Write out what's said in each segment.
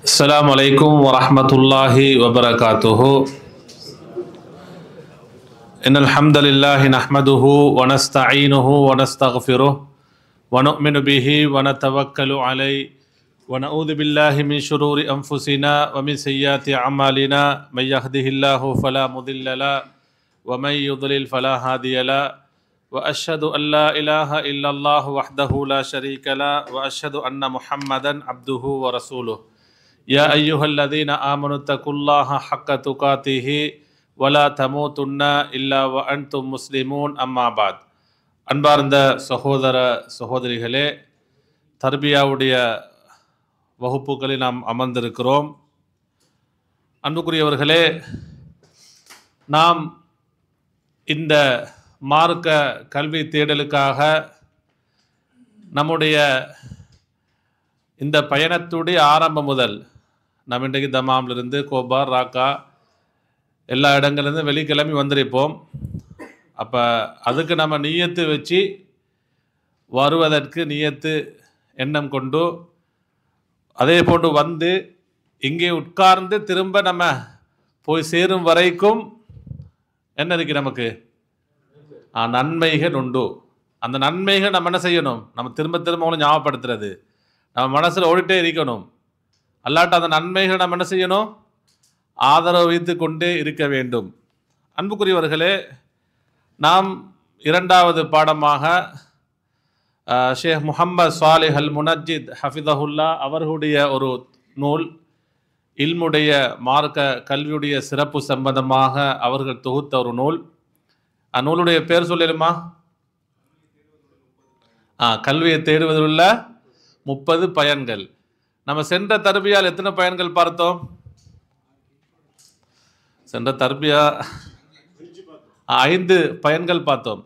السلام عليكم ورحمة الله وبركاته. إن الحمد لله نحمده ونستعينه ونستغفره ونؤمن به ونتوكل عليه ونعوذ بالله من شرور أنفسنا ومن سيئات أعمالنا من يهده الله فلا مضل له ومن يضلل فلا هادي له وأشهد أن لا إله إلا الله وحده لا شريك له وأشهد أن محمدا عبده ورسوله. يا أيها الذين آمنوا اتقوا الله حق تقاته ولا تموتن إلا وأنتم مسلمون أما بعد. அன்பார்ந்த சகோதர சகோதரிகளே, தர்பியாவுடைய வகுப்புகளில் நாம் அமர்ந்திருக்கிறோம். அன்புக்குரியவர்களே, நாம் இந்த மார்க்க கல்வி தேடலுக்காக நம்முடைய இந்த பயணத்துடைய ஆரம்பம் முதல் நம்ம இன்றைக்கு தமாம்லிருந்து கோபார் ராக்கா எல்லா இடங்கள்லேருந்து வெள்ளிக்கிழமை வந்திருப்போம். அப்போ அதுக்கு நம்ம நியத்து வச்சு வருவதற்கு நியத்து எண்ணம் கொண்டு அதே போன்று வந்து இங்கே உட்கார்ந்து திரும்ப நம்ம போய் சேரும் வரைக்கும் என்ன இருக்கு நமக்கு நன்மைகள் உண்டு. அந்த நன்மைகள் நம்ம என்ன செய்யணும்? நம்ம திரும்ப திரும்ப அவங்களை ஞாபகப்படுத்துறது, நம்ம மனசில் ஓடிட்டே இருக்கணும். அல்லாட்ட அந்த நன்மைகள் நம்ம என்ன செய்யணும்? ஆதரவு வைத்து கொண்டே இருக்க வேண்டும். அன்புக்குரியவர்களே, நாம் இரண்டாவது பாடமாக ஷேக் முஹம்மது சாலிஹ் அல் முனஜித் ஹஃபிதஹுல்லா அவர்களுடைய ஒரு நூல், இல்முடைய மார்க்க கல்வியுடைய சிறப்பு சம்பந்தமாக அவர்கள் தொகுத்த ஒரு நூல். அந்நூலுடைய பேர் சொல்லிடுமா? கல்வியை தேடுவதிலுள்ள 30 பயன்கள். நம்ம சென்ற தர்பியால் எத்தனை பயன்கள் பார்த்தோம்? சென்ற தர்பியா 5 பயன்கள் பார்த்தோம்.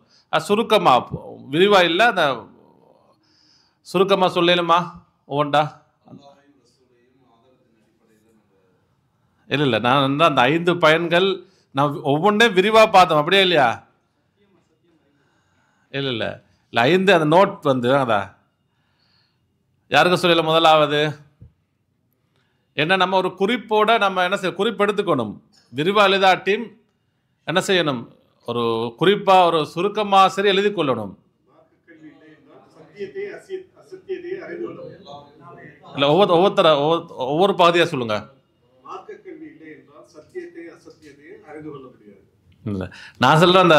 சுருக்கமா, விரிவா இல்லை, அந்த சுருக்கமா சொல்லலுமா ஒவ்வொண்டா? இல்லை, நான் அந்த 5 பயன்கள் நான் ஒவ்வொன்றே விரிவாக பார்த்தோம், அப்படியே இல்லையா? இல்லை 5 அந்த நோட் வந்து அதான் யாருக்கு சொல்லல. முதலாவது என்ன, நம்ம ஒரு குறிப்போட நம்ம என்ன செய்ய, குறிப்பெடுத்துக்கணும். விரிவாக எழுதாட்டியும் என்ன செய்யணும்? ஒரு குறிப்பாக ஒரு சுருக்கமாக சரி எழுதி கொள்ளணும். இல்லை, ஒவ்வொரு பகுதியாக சொல்லுங்க. இல்லை, நான் சொல்கிறேன் அந்த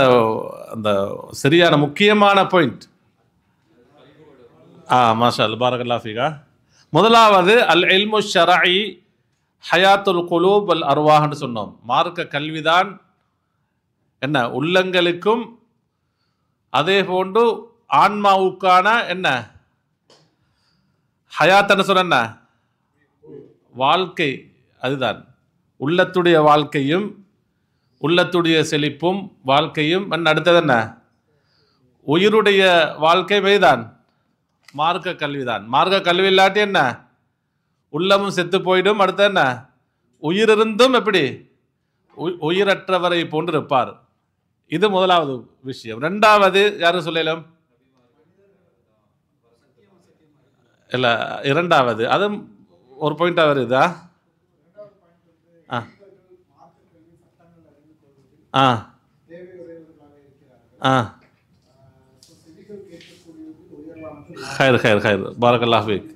அந்த சரியான முக்கியமான பாயிண்ட். மாஷா அல்லாஹ், பாரக்கல்லாஹு ஃபீகா. முதலாவது அல் இல்மு ஷரஇ ஹயாத்துல் குலூப் அல் அர்வாஹ்னு சொன்னோம். மார்க்க கல்விதான் என்ன, உள்ளங்களுக்கும் அதே போன்று ஆன்மாவுக்கான என்ன ஹயாத்தன்னு சொன்ன வாழ்க்கை. அதுதான் உள்ளத்துடைய வாழ்க்கையும் உள்ளத்துடைய செழிப்பும் வாழ்க்கையும். அடுத்தது என்ன, உயிருடைய வாழ்க்கை மெய்தான் மார்க்க கல்விதான். மார்க்க கல்வி இல்லாட்டி என்ன, உள்ளமும் செத்து போயிடும். அடுத்த என்ன, உயிரிருந்தும் எப்படி உயிரற்றவரை போன்று இருப்பார். இது முதலாவது விஷயம். ரெண்டாவது யாரும் சொல்லலாம்? இல்லை, இரண்டாவது அதுவும் ஒரு பாயிண்டா வருதா? ஹைர் ஹைர் ஹைர், பாரக்கல்லாஹு ஃபீக்.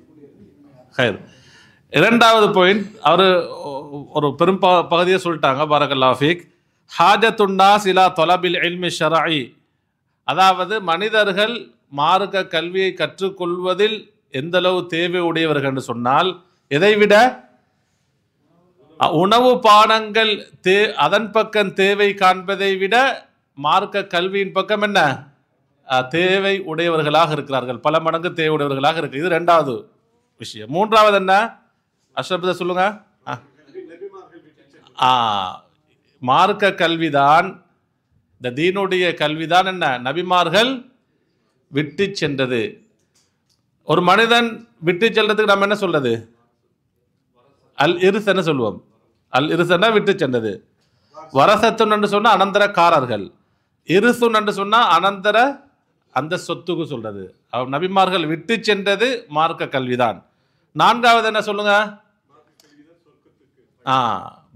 ஹைர். இரண்டாவது பாயிண்ட் அவர் ஒரு பெரும் பகுதியை சொல்லிட்டாங்க, பாரக்கல்லாஹு ஃபீக். ஹாஜத்துன்னாஸ் இலா தொலபில் இல்மி ஷரஇ, அதாவது மனிதர்கள் மார்க்க கல்வியை கற்றுக்கொள்வதில் எந்தளவு தேவை உடையவர்கள் என்று சொன்னால், எதைவிட உணவு பானங்கள் அதன் பக்கம் தேவை காண்பதை விட மார்க்க கல்வியின் பக்கம் என்ன தேவை உடையவர்களாக இருக்கிறார்கள், பல மடங்கு தேவை உடையவர்களாக இருக்கு. இது ரெண்டாவது விஷயம். மூன்றாவது என்ன, அஷ்ரப் சொல்லுங்க. மார்க்க கல்விதான், இந்த தீனுடைய கல்விதான் என்ன நபிமார்கள் விட்டு சென்றது. ஒரு மனிதன் விட்டு செல்றதுக்கு நம்ம என்ன சொல்றது? அல் இர்ஸ் என்ன சொல்லுவோம்? அல் இர்ஸ்னா விட்டு சென்றது. வரசத்துன் என்று சொன்னா அனந்தரக்காரர்கள், இருசுன் என்று சொன்னா அனந்தர அந்த சொத்துக்கு சொல்றது. நபிமார்கள் விட்டு சென்றது மார்க்க கல்விதான். நான்காவது என்ன சொல்லுங்க?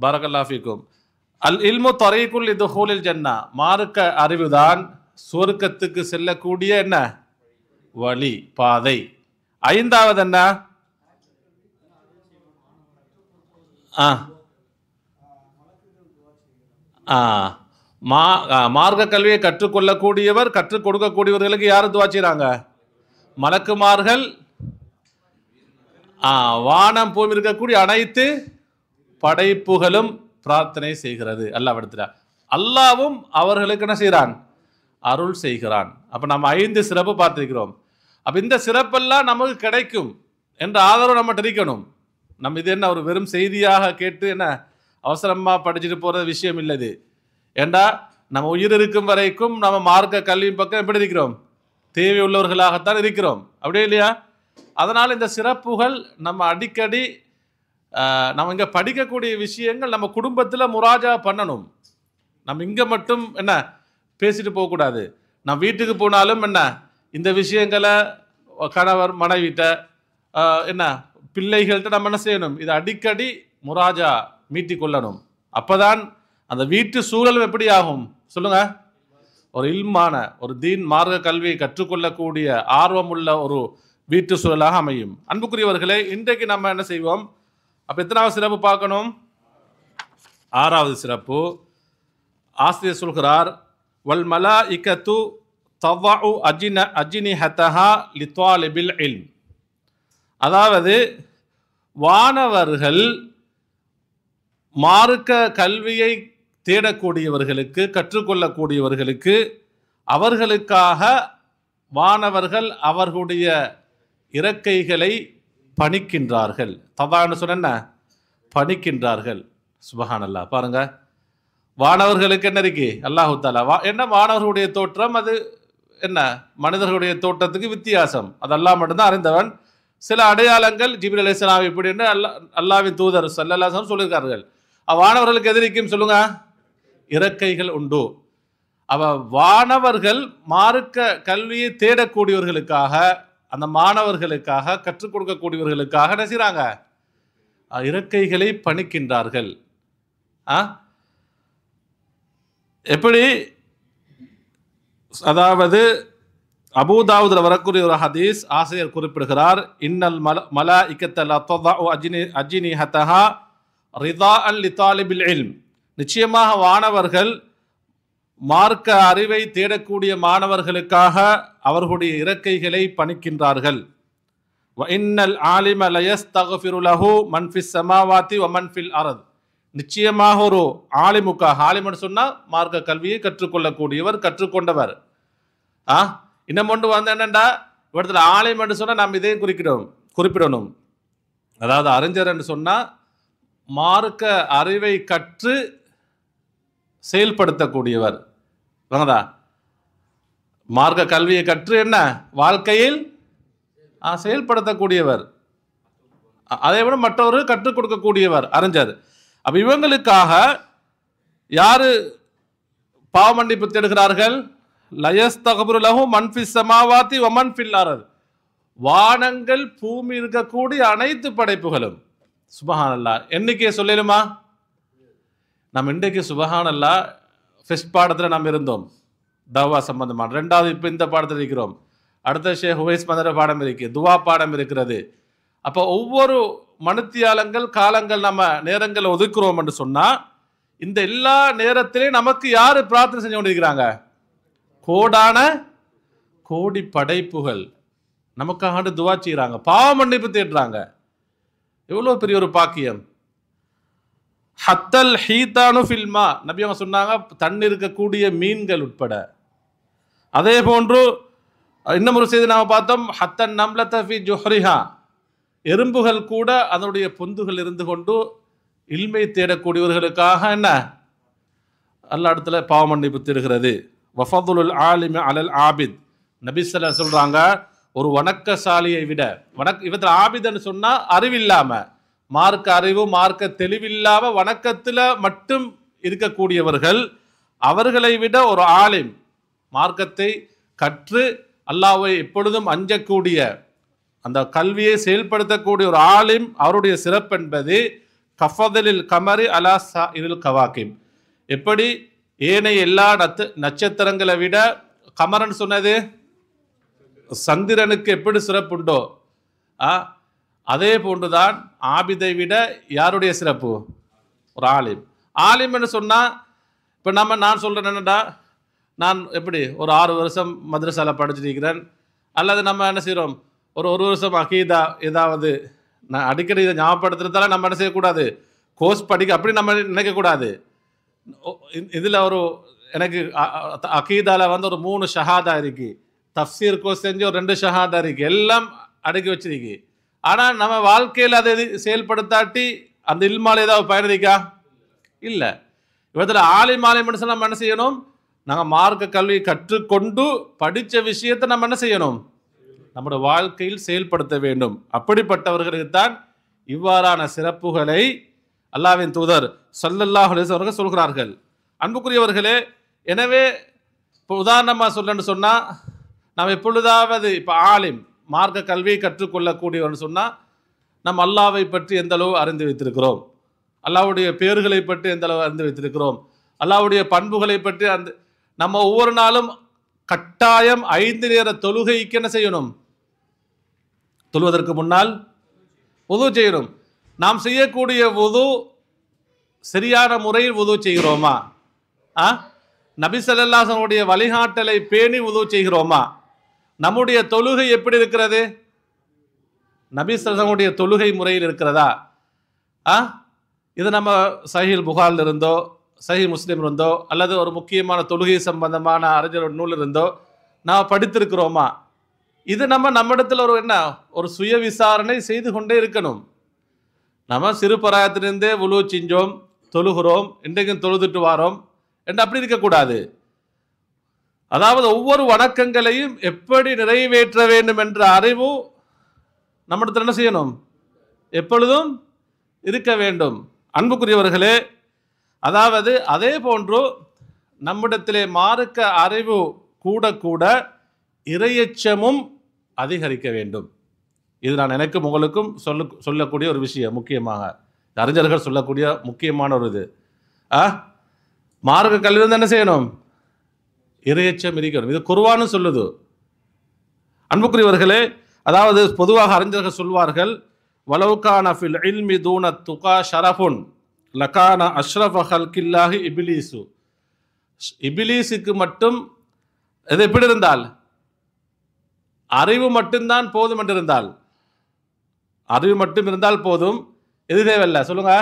பரக்கல்லாஹு ஃபீக்கும். அல் இல்மு தரீகுல் லிதுஹூலில் ஜன்னா, மார்க்க அறிவுதான் சுவர்க்கத்துக்கு செல்லக்கூடிய என்ன வழி, பாதை. ஐந்தாவது என்ன? மார்க்க கல்வியை கற்றுக்கொள்ளக்கூடியவர், கற்றுக் கொடுக்கக்கூடியவர்களுக்கு யார் துஆ செய்றாங்க? மலக்குமார்கள், வானம் பூமி இருக்கக்கூடிய அனைத்து படைப்புகளும் பிரார்த்தனை செய்கிறது அல்லாஹ்விடத்துல. அல்லாஹ்வும் அவர்களுக்கு என்ன செய்கிறான்? அருள் செய்கிறான். அப்ப நம்ம 5 சிறப்பு பார்த்திருக்கிறோம். அப்ப இந்த சிறப்பெல்லாம் நமக்கு கிடைக்கும் என்ற ஆதரவு நம்ம இருக்கணும். நம்ம இது என்ன ஒரு வெறும் செய்தியாக கேட்டு என்ன அவசரமா படிச்சுட்டு போற விஷயம் இல்லை இது. ஏண்டா நம்ம உயிர் இருக்கும் வரைக்கும் நம்ம மார்க்க கல்வியின் பக்கம் எப்படி இருக்கிறோம்? தேவை உள்ளவர்களாகத்தான் இருக்கிறோம், அப்படியே இல்லையா? அதனால் இந்த சிறப்புகள் நம்ம அடிக்கடி நம்ம இங்கே படிக்கக்கூடிய விஷயங்கள் நம்ம குடும்பத்தில் முராஜா பண்ணணும். நம்ம இங்கே மட்டும் என்ன பேசிட்டு போகக்கூடாது. நம்ம வீட்டுக்கு போனாலும் என்ன இந்த விஷயங்களை கணவர் மனைவிட்ட என்ன பிள்ளைகள்கிட்ட நம்ம என்ன செய்யணும்? இதை அடிக்கடி முராஜா மீட்டி கொள்ளணும். அப்போதான் அந்த வீட்டு சூழலும் எப்படி ஆகும் சொல்லுங்க? ஒரு இல்மான ஒரு தீன் மார்க்க கல்வியை கற்றுக்கொள்ளக்கூடிய ஆர்வமுள்ள ஒரு வீட்டு சூழலாக அமையும். அன்புக்குரியவர்களே, இன்றைக்கு நம்ம என்ன செய்வோம்? அப்போ எத்தனாவது சிறப்பு பார்க்கணும்? 6வது சிறப்பு. ஆசிரியர் சொல்கிறார், வல் மலாயிகத்து தவ்வஉ அஜ்னிஹதஹா லித்வாலிபில் இல்ம். அதாவது வானவர்கள் மார்க்க கல்வியை தேடக்கூடியவர்களுக்கு, கற்றுக்கொள்ளக்கூடியவர்களுக்கு, அவர்களுக்காக வானவர்கள் அவர்களுடைய இறக்கைகளை பணிக்கின்றார்கள். தவான்னு சொன்ன பணிக்கின்றார்கள். சுபஹானல்லாஹ். பாருங்க, வானவர்களுக்கு என்ன இருக்கு? அல்லாஹு தஆலா என்ன வானவர்களுடைய தோற்றம் அது என்ன மனிதர்களுடைய தோற்றத்துக்கு வித்தியாசம், அது அல்லாஹ் மட்டும்தான் அறிந்தவன். சில அடையாளங்கள் ஜிப்ரீல் அலைஹிஸ்ஸலாம் இப்படின்னு அல்லாஹ்வின் தூதர் ஸல்லல்லாஹு அலைஹி வஸல்லம் சொல்லியிருக்கார்கள். வானவர்களுக்கு எதிரிக்கும் சொல்லுங்க, இறக்கைகள் உண்டு. அவ வானவர்கள் மார்க்க கல்வியை தேடக்கூடியவர்களுக்காக, அந்த மாணவர்களுக்காக, கற்றுக் கொடுக்கக்கூடியவர்களுக்காக என்ன செய்றாங்க? இறக்கைகளை பணிக்கின்றார்கள். எப்படி? அதாவது அபூதாவுதுல வரக்கூடிய ஒரு ஹதீஸ் ஆசிரியர் குறிப்பிடுகிறார், இன்னல் மலாயிகத்த லா ததஉ அஜ்னிஹதஹா ரிதாஅன் லிதாலிபில் இல்ம். நிச்சயமாக வானவர்கள் மார்க்க அறிவை தேடக்கூடிய மாணவர்களுக்காக அவர்களுடைய இறக்கைகளை பணிக்கின்றார்கள். வ இன்னல் ஆலிம லயஸ்தக்ஃபிரு லஹு மன் ஃபிஸ் ஸமாவாதி வ மன் ஃபில் அர்த். நிச்சயமாக ஒரு ஆலிமுக்காக, ஆலிம்னு சொன்னா மார்க்க கல்வியை கற்றுக்கொள்ளக்கூடியவர், கற்றுக்கொண்டவர். இன்னும் ஒன்று வந்து என்னண்டா, இவரத்தில் ஆலிம் என்று சொன்னால் நம்ம இதையும் குறிப்பிடணும். அதாவது அறிஞர் என்று சொன்னால் மார்க்க அறிவை கற்று செயல்படுத்தக்கூடியவர். மார்க்க கல்வியை கற்று என்ன வாழ்க்கையில் செயல்படுத்தக்கூடியவர், அதை விட மற்றொரு கற்றுக் கொடுக்கக்கூடியவர் அறிஞர். அப்ப இவங்களுக்காக யாரு பாவ மன்னிப்பு தேடுகிறார்கள்? லயஸ்தக்பிரு லஹு மன் ஃபிஸ் ஸமாவாதி வ மன் ஃபில் அர்த். வானங்கள் பூமி இருக்கக்கூடிய அனைத்து படைப்புகளும். சுபஹானல்லாஹ். எண்ணிக்கையை சொல்லலுமா? நம்ம இன்றைக்கு சுபஹானல்லாஹ் ஃபர்ஸ்ட் பாடத்தில் நம்ம இருந்தோம், தவா சம்பந்தமான. 2வது இப்போ இந்த பாடத்தில் இருக்கிறோம். அடுத்த ஷேக் ஹுவைஸ் மதர பாடம் இருக்கு, துவா பாடம் இருக்கிறது. அப்போ ஒவ்வொரு மனுத்தியாலங்கள் காலங்கள் நம்ம நேரங்களை ஒதுக்குறோம் என்று சொன்னால், இந்த எல்லா நேரத்திலையும் நமக்கு யார் பிரார்த்தனை செஞ்சு கொண்டிருக்கிறாங்க? கோடான கோடி படைப்புகள் நமக்காக துவா செய்கிறாங்க, பாவ மன்னிப்பு தேடுறாங்க. எவ்வளோ பெரிய ஒரு பாக்கியம். ஹத்தல் ஹீதானு ஃபில்மா, நபி அவங்க சொன்னாங்க, தண்ணி இருக்கக்கூடிய மீன்கள் உட்பட. அதே போன்று இன்னும் ஒரு செய்தி நாம் பார்த்தோம், ஹத்தன் நம்லத ஃபி ஜுஹ்ரிஹா, எறும்புகள் கூட அதனுடைய பொந்துகள் இருந்து கொண்டு இல்மை தேடக்கூடியவர்களுக்காக என்ன அல்லாஹ் இடத்துல பாவ மன்னிப்பு தேடுகிறது. வஃபதுலுல் ஆலிமி அலல் ஆபித், நபி ஸல்லல்லாஹு அலைஹி சொல்றாங்க, ஒரு வணக்கசாலியை விட, இவத்தில் ஆபிதன்னு சொன்னா அறிவில்லாம, மார்க்க அறிவு மார்க்க தெளிவில்லாம வணக்கத்தில் மட்டும் இருக்கக்கூடியவர்கள், அவர்களை விட ஒரு ஆலிம் மார்க்கத்தை கற்று அல்லாஹ்வை எப்பொழுதும் அஞ்சக்கூடிய, அந்த கல்வியை செயல்படுத்தக்கூடிய ஒரு ஆலிம், அவருடைய சிறப்பு என்பது கஃபதலில் கமரி அலா சாஇரில் கவாகிப். எப்படி ஏனைய எல்லா நட்சத்திரங்களை விட கமரன் சொன்னது சந்திரனுக்கு எப்படி சிறப்புண்டோ அதே போன்றுதான் ஆபிதை விட யாருடைய சிறப்பு? ஒரு ஆலிம். ஆலிம்னு சொன்னால் இப்போ நான் சொல்கிறேன் என்னடா, நான் எப்படி ஒரு 6 வருஷம் மദ്രஸால படிச்சிருக்கிறேன், அல்லது நம்ம என்ன செய்கிறோம் ஒரு வருஷம் அகீதா ஏதாவது நான் அடிக்கடி இதை ஞாபகப்படுத்துறதால நம்ம என்ன செய்யக்கூடாது, கோர்ஸ் படிக்க அப்படி நம்ம நினைக்கக்கூடாது. இதில் எனக்கு அகீதால ஒரு 3 ஷஹாதா இருக்கு, தஃப்சீர் கோர்ஸ் செஞ்சு ஒரு 2 ஷஹாதா இருக்கு, எல்லாம் அடக்கி வச்சிருக்கு. ஆனால் நம்ம வாழ்க்கையில் அதை செயல்படுத்தாட்டி அந்த இல்மால் ஏதாவது பயனளிக்கா இல்லை. இவத்தில் ஆலிம்னு சொன்னால் நம்ம என்ன செய்யணும், நாங்கள் மார்க்க கல்வி கற்றுக்கொண்டு படித்த விஷயத்தை நம்ம என்ன செய்யணும், நம்முடைய வாழ்க்கையில் செயல்படுத்த வேண்டும். அப்படிப்பட்டவர்களுக்கு தான் இவ்வாறான சிறப்புகளை அல்லாஹ்வின் தூதர் ஸல்லல்லாஹு அலைஹி வஸல்லம் அவர்கள் சொல்கிறார்கள். அன்புக்குரியவர்களே, எனவே இப்போ உதாரணமாக சொல்லணும்னு சொன்னால், நாம் எப்பொழுதாவது இப்போ ஆலிம் மார்க்க கல்வியை கற்றுக்கொள்ளக்கூடியவர்னு சொன்னால் நம்ம அல்லாஹ்வை பற்றி எந்த அளவு அறிந்து வைத்திருக்கிறோம், அல்லாஹ்வுடைய பேர்களை பற்றி எந்த அளவு அறிந்து வைத்திருக்கிறோம், அல்லாஹ்வுடைய பண்புகளை பற்றி நம்ம ஒவ்வொரு நாளும் கட்டாயம் 5 நேர தொழுகைக்கு என்ன செய்யணும், தொழுவதற்கு முன்னால் வுது செய்யணும். நாம் செய்யக்கூடிய வுது சரியான முறையில் வுது செய்கிறோமா? நபி ஸல்லல்லாஹு அலைஹி வஸல்லம் வழிகாட்டலை பேணி வுது செய்கிறோமா? நம்முடைய தொழுகை எப்படி இருக்கிறது? நபி ஸல்லல்லாஹு அலைஹி வஸல்லம் தொழுகை முறையில் இருக்கிறதா? இது நம்ம சஹீஹ் புகாரில் இருந்தோ சஹீஹ் முஸ்லிம் இருந்தோ அல்லது ஒரு முக்கியமான தொழுகை சம்பந்தமான அறிஞர் நூல் இருந்தோ நாம் படித்திருக்கிறோமா? இது நம்மிடத்தில் ஒரு சுய விசாரணை செய்து கொண்டே இருக்கணும். நம்ம சிறு பராயத்திலிருந்தே வுலு செஞ்சோம், தொழுகிறோம், இன்றைக்கும் தொழுதுட்டு வாரோம் என்று அப்படி இருக்கக்கூடாது. அதாவது ஒவ்வொரு வணக்கங்களையும் எப்படி நிறைவேற்ற வேண்டும் என்ற அறிவு நம்மிடத்தில் என்ன செய்யணும், எப்பொழுதும் இருக்க வேண்டும். அன்புக்குரியவர்களே, அதாவது அதே போன்று நம்மிடத்திலே மார்க்க அறிவு கூட கூட இறையச்சமும் அதிகரிக்க வேண்டும். இது நான் எனக்கும் உங்களுக்கும் சொல்லக்கூடிய ஒரு விஷயம். முக்கியமாக அறிஞர்கள் சொல்லக்கூடிய முக்கியமான ஒரு இது மார்க்க கல்வி வந்து என்ன செய்யணும், இறையச்சம் இருக்கணும். இது குர்ஆன் சொல்லுது. அன்புக்குரியவர்களே, அதாவது பொதுவாக அறிஞர்கள் சொல்வார்கள், வலவுகான ஃபில் இல்மி தூன துகா ஷரஃபுன் லகான அஷ்ரஃப ஹல்கில்லாஹி இப்லீசு. இப்லீஸுக்கு மட்டும் இது எப்படி இருந்தால், அறிவு மட்டும்தான் போதும் என்று இருந்தால், அறிவு மட்டும் இருந்தால் போதும், எது தேவையில்லை சொல்லுங்க,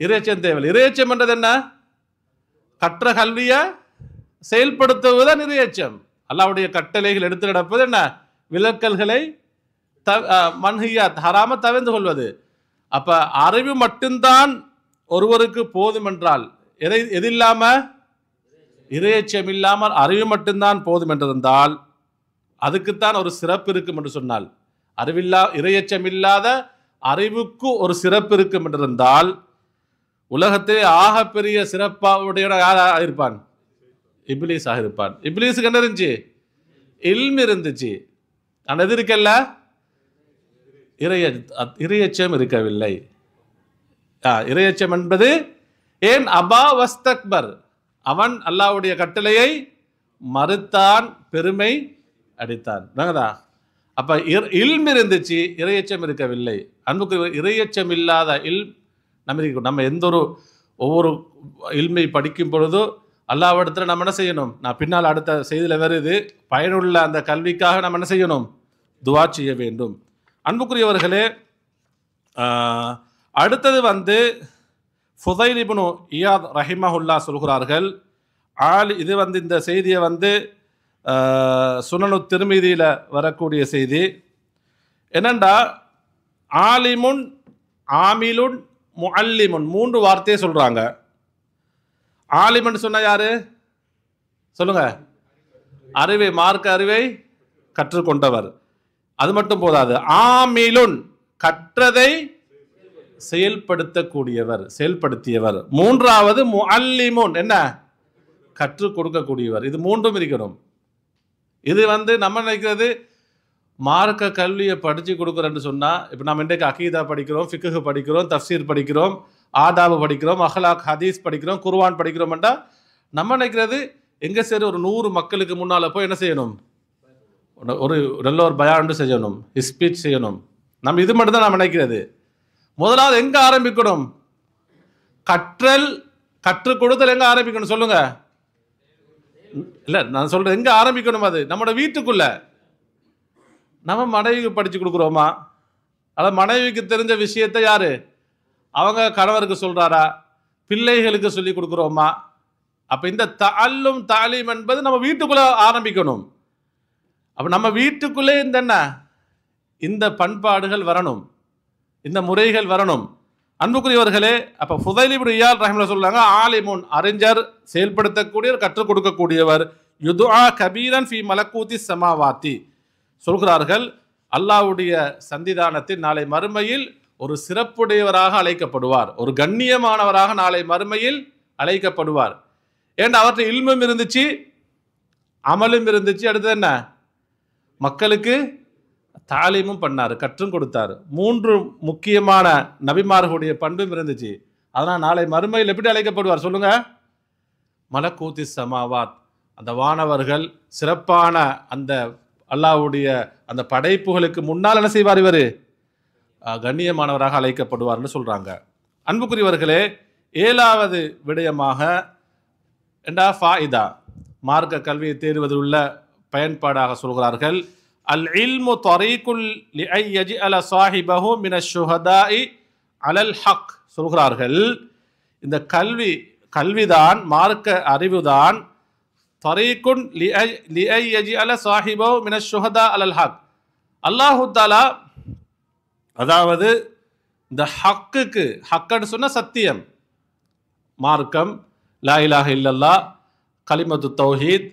இறையச்சம் தேவையில்லை. இறையச்சம் என்றது என்ன? கற்ற கல்வியை செயல்படுத்துவதுதான் இறையச்சம். அல்லாஹ்வுடைய கட்டளைகள் எடுத்து நடப்பது என்ன, விலக்கல்களை மன்ஹியாத் ஹராம தவிர்த்து கொள்வது. அப்ப அறிவு மட்டும்தான் ஒருவருக்கு போதும் என்றால், எது இல்லாம, இறையச்சம் இல்லாமல் அறிவு மட்டும்தான் போதும் என்றிருந்தால் அதுக்குத்தான் ஒரு சிறப்பு இருக்கும் என்று சொன்னால், இறையச்சம் இல்லாத அறிவுக்கு ஒரு சிறப்பு இருக்கும் என்றிருந்தால் உலகத்திலே ஆகப்பெரிய சிறப்பாவுடைய யாராக இருப்பான்? இப்லீஸாக இருப்பான். இப்லீஸுக்கு என்ன இருந்துச்சு? இல்ம் இருந்துச்சு. ஆனால் எது இருக்கல்ல, இறையச்சம் இருக்கவில்லை. இறையச்சம் என்பது ஏன் அபா வஸ்தக்பர், அவன் அல்லாஹ்வுடைய கட்டளையை மறுத்தான், பெருமை அடித்தான். அப்ப இல்ம் இருந்துச்சு, இறையச்சம் இருக்கவில்லை. அன்புக்கு இறையச்சம் இல்லாத நம்ம எந்த ஒவ்வொரு இல்மை படிக்கும் பொழுதோ அல்லாஹ்விடத்தில் நம்ம என்ன செய்யணும், நான் பின்னால் அடுத்த செய்தியில் வருது, பயனுள்ள அந்த கல்விக்காக நம்ம என்ன செய்யணும், துஆ செய்ய வேண்டும். அன்புக்குரியவர்களே, அடுத்தது வந்து ஃபுதைல் இப்னு இயாத் ரஹிமஹுல்லா சொல்கிறார்கள், இது வந்து இந்த செய்தியை வந்து சுனனு திர்மிதியில் வரக்கூடிய செய்தி. என்னண்டா, ஆலிமுன் ஆமிலுன் முஅல்லிமுன் 3 வார்த்தையை சொல்றாங்க. ஆலிமன் சொன்ன யாரு சொல்லுங்க, அறிவை மார்க்க அறிவை கற்றுக்கொண்டவர். அது மட்டும் போதாது, ஆமிலுன் கற்றதை செயல்படுத்தக்கூடியவர், செயல்படுத்தியவர். 3வது முஅல்லிமுன் என்ன, கற்றுக் கொடுக்கக்கூடியவர். இது 3ம் இருக்கணும். இது வந்து நம்ம நினைக்கிறது மார்க்க கல்வியை படித்து கொடுக்குறேன்னு சொன்னால், இப்போ நம்ம இன்றைக்கு அகீதா படிக்கிறோம், ஃபிக்ஹ் படிக்கிறோம், தஃப்சீர் படிக்கிறோம், ஆதாபு படிக்கிறோம், அஹ்லாக் ஹதீஸ் படிக்கிறோம், குர்ஆன் படிக்கிறோம்டா நம்ம நினைக்கிறது எங்கே சரி ஒரு 100 மக்களுக்கு முன்னால் போய் என்ன செய்யணும், ஒரு நல்ல ஒரு பயான் செய்யணும், ஸ்பீச் செய்யணும். நம்ம இது மட்டும் தான் நம்ம நினைக்கிறது. முதலாவது எங்கே ஆரம்பிக்கணும்? கற்றுக் கொடுத்தல் எங்கே ஆரம்பிக்கணும் சொல்லுங்க? இல்லை, நான் சொல்கிறேன் எங்கே ஆரம்பிக்கணும்? அது நம்மளோட வீட்டுக்குள்ள. நம்ம மனைவிக்கு படித்து கொடுக்குறோமா? அதாவது மனைவிக்கு தெரிஞ்ச விஷயத்தை யாரு அவங்க கணவருக்கு சொல்கிறாரா? பிள்ளைகளுக்கு சொல்லி கொடுக்குறோமா? அப்போ இந்த தஅல்லும் தாலீம் என்பது நம்ம வீட்டுக்குள்ளே ஆரம்பிக்கணும். அப்போ நம்ம வீட்டுக்குள்ளே இந்த பண்பாடுகள் வரணும், இந்த முறைகள் வரணும். அன்புக்குரியவர்களே, அப்போ ஃபுதைல் இப்னு இயாத் ரஹிமஹுல்லாஹ் சொல்றாங்க, ஆலிமுன் அறிஞர், செயல்படுத்தக்கூடியவர், கற்றுக் கொடுக்கக்கூடியவர், யுதுஆ கபீரன் ஃபி மலக்கூத்தி ஸமாவாத்தி சொல்கிறார்கள், அல்லாஹ்வுடைய சந்திதானத்தில் நாளை மறுமையில் ஒரு சிறப்புடையவராக அழைக்கப்படுவார், ஒரு கண்ணியமானவராக நாளை மறுமையில் அழைக்கப்படுவார். ஏன்னா அவர்கிட்ட இல்மும் இருந்துச்சு, அமலும் இருந்துச்சு, அடுத்தது என்ன, மக்களுக்கு தாலீமும் பண்ணார், கற்றும் கொடுத்தார். 3 முக்கியமான நபிமார்களுடைய பண்பும் இருந்துச்சு. அதனால் நாளை மறுமையில் எப்படி அழைக்கப்படுவார் சொல்லுங்க? மலக்கூத்தி ஸமாவாத், அந்த வானவர்கள் சிறப்பான அந்த அல்லாஹ்வுடைய அந்த படைப்புகளுக்கு முன்னால் என்ன செய்வார்? இவர் கண்ணியமானவராக அழைக்கப்படுவார்னு சொல்றாங்க. அன்புக்குரியவர்களே, 7வது விடயமாக ஃபாயிதா, மார்க்க கல்வியை தேடுவதில் உள்ள பயன்பாடாக சொல்கிறார்கள், அல் இல்மு தரீகுல் லிஐ யஜ்அல ஸாஹிபஹு மினஷ் ஷுஹதாஇ அலல் ஹக் சொல்கிறார்கள். இந்த கல்விதான், மார்க்க அறிவுதான், தரீகுன் லிஐ யஜ்அல ஸாஹிபஹு மினஷ் ஷுஹதா அலல் ஹக். அல்லாஹு தஆலா அதாவது இந்த ஹக்குன்னு சொன்ன சத்தியம், மார்க்கம், லா இலாஹ இல்லல்லாஹ், கலிமத்து தௌஹீத்,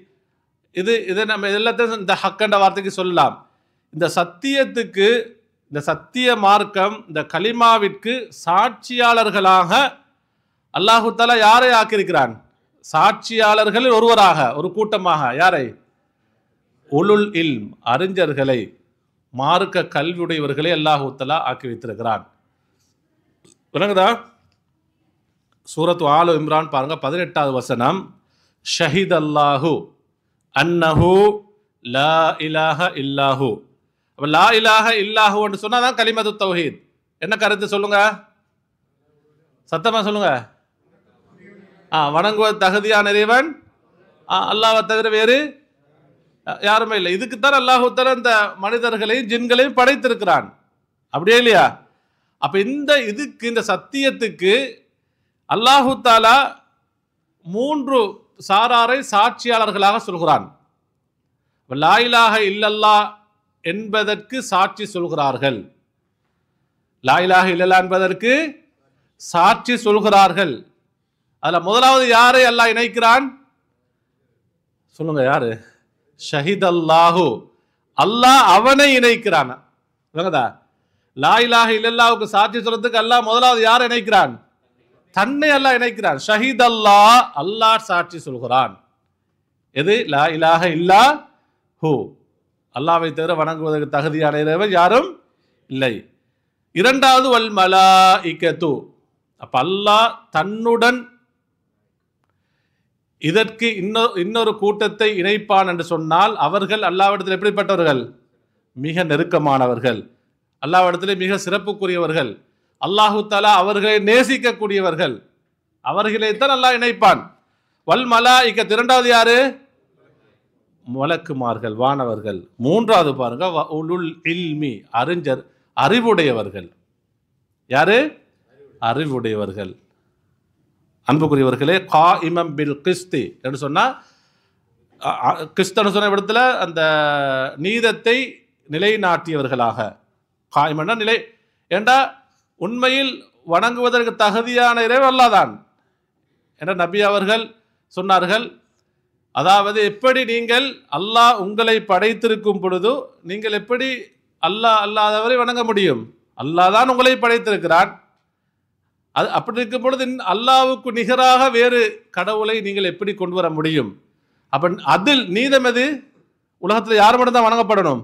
இது நம்ம எல்லாத்தையும் இந்த ஹக்கண்ட வார்த்தைக்கு சொல்லலாம். இந்த சத்தியத்துக்கு, இந்த சத்திய மார்க்கம், இந்த கலிமாவிற்கு சாட்சியாளர்களாக அல்லாஹு தஆலா யாரை ஆக்கியிருக்கிறான்? சாட்சியாளர்களில் ஒருவராக, ஒரு கூட்டமாக யாரை? உலுல் இல்ம், அறிஞர்களை, மார்க்க கல்வியுடையவர்களை அல்லாஹு தஆலா ஆக்கி வைத்திருக்கிறான். விளங்குதா? சூரத்து ஆலு இம்ரான் பாருங்க, 18வது வசனம், ஷஹித் அல்லாஹு அன்னஹு லா இலாஹ இல்லாஹு. அப்போ லா இலாஹ இல்லாஹுன்னு சொன்னா தான் கலிமத்து தௌஹீத். என்ன கருத்து சொல்லுங்க? சத்தமா சொல்லுங்க. வணங்குவது தகுதியான இறைவன் அல்லாஹ்வை தவிர வேறு யாருமே இல்லை. இதுக்குத்தான் அல்லாஹு தஆலா இந்த மனிதர்களையும் ஜின்களையும் படைத்திருக்கிறான், அப்படியே இல்லையா? அப்ப இந்த சத்தியத்துக்கு அல்லாஹு தஆலா 3 சாராரை சாட்சியாளர்களாக சொல்கிறான். லா இலாஹ இல்லல்லாஹ் என்பதற்கு சாட்சி சொல்கிறார்கள், லா இலாஹ இல்லல்லாஹ் என்பதற்கு சாட்சி சொல்கிறார்கள். அதுல முதலாவது யாரை அல்லாஹ் இணைக்கிறான் சொல்லுங்க? யாரு? ஷஹித் அல்லாஹு, அல்லாஹ் அவனை இணைக்கிறான். லா இலாஹ இல்லல்லாஹுக்கு சாட்சி சொல்றதுக்கு அல்லாஹ் முதலாவது யாரை இணைக்கிறான்? தன்னை அல்லாஹ் இணைக்கிறான். ஷஹீத் அல்லாஹ், அல்லாஹ் சாட்சி சொல்கிறான். எது? லா இலாஹ இல்லா ஹு, அல்லாஹ்வை தவிர வணங்குவதற்கு தகுதியான இறைவன் யாரும் இல்லை. 2வது வல் மலாயிகத்து, அப்ப அல்லாஹ் தன்னுடன் இதற்கு இன்னொரு கூட்டத்தை இணைப்பான் என்று சொன்னால் அவர்கள் அல்லாஹ்விடத்தில் எப்படிப்பட்டவர்கள்? மிக நெருக்கமானவர்கள், அல்லாஹ்விடத்தில் மிக சிறப்புக்குரியவர்கள், அல்லாஹு தஆலா அவர்களை நேசிக்கக்கூடியவர்கள், அவர்களைத்தான் அல்லாஹ் இணைப்பான். வல் மலாயிகத்து, 2வது யாரு? மலக்குமார்கள், வானவர்கள். 3வது பாருங்க, உலுல் இல்மி, அறிஞர், அறிவுடையவர்கள். யாரு? அறிவுடையவர்கள். அன்புக்குரியவர்களே, காயிமம் பில் கிஸ்தி என்று சொன்னா, கிறிஸ்தவன் சொன்ன இடத்துல அந்த நீதத்தை நிலைநாட்டியவர்களாக, காயிமன்னா நிலை, ஏண்டா உண்மையில் வணங்குவதற்கு தகுதியான இறைவன் அல்லாஹ் தான் என்ற நபி அவர்கள் சொன்னார்கள். அதாவது எப்படி நீங்கள் அல்லாஹ் உங்களை படைத்திருக்கும் பொழுது நீங்கள் எப்படி அல்லாஹ் அல்லாதவரை வணங்க முடியும்? அல்லாஹ் தான் உங்களை படைத்திருக்கிறான். அது அப்படி இருக்கும் பொழுது அல்லாஹ்வுக்கு நிகராக வேறு கடவுளை நீங்கள் எப்படி கொண்டு வர முடியும்? அப்ப அதில் நீதம் எது? உலகத்தில் யார் மட்டும் தான் வணங்கப்படணும்?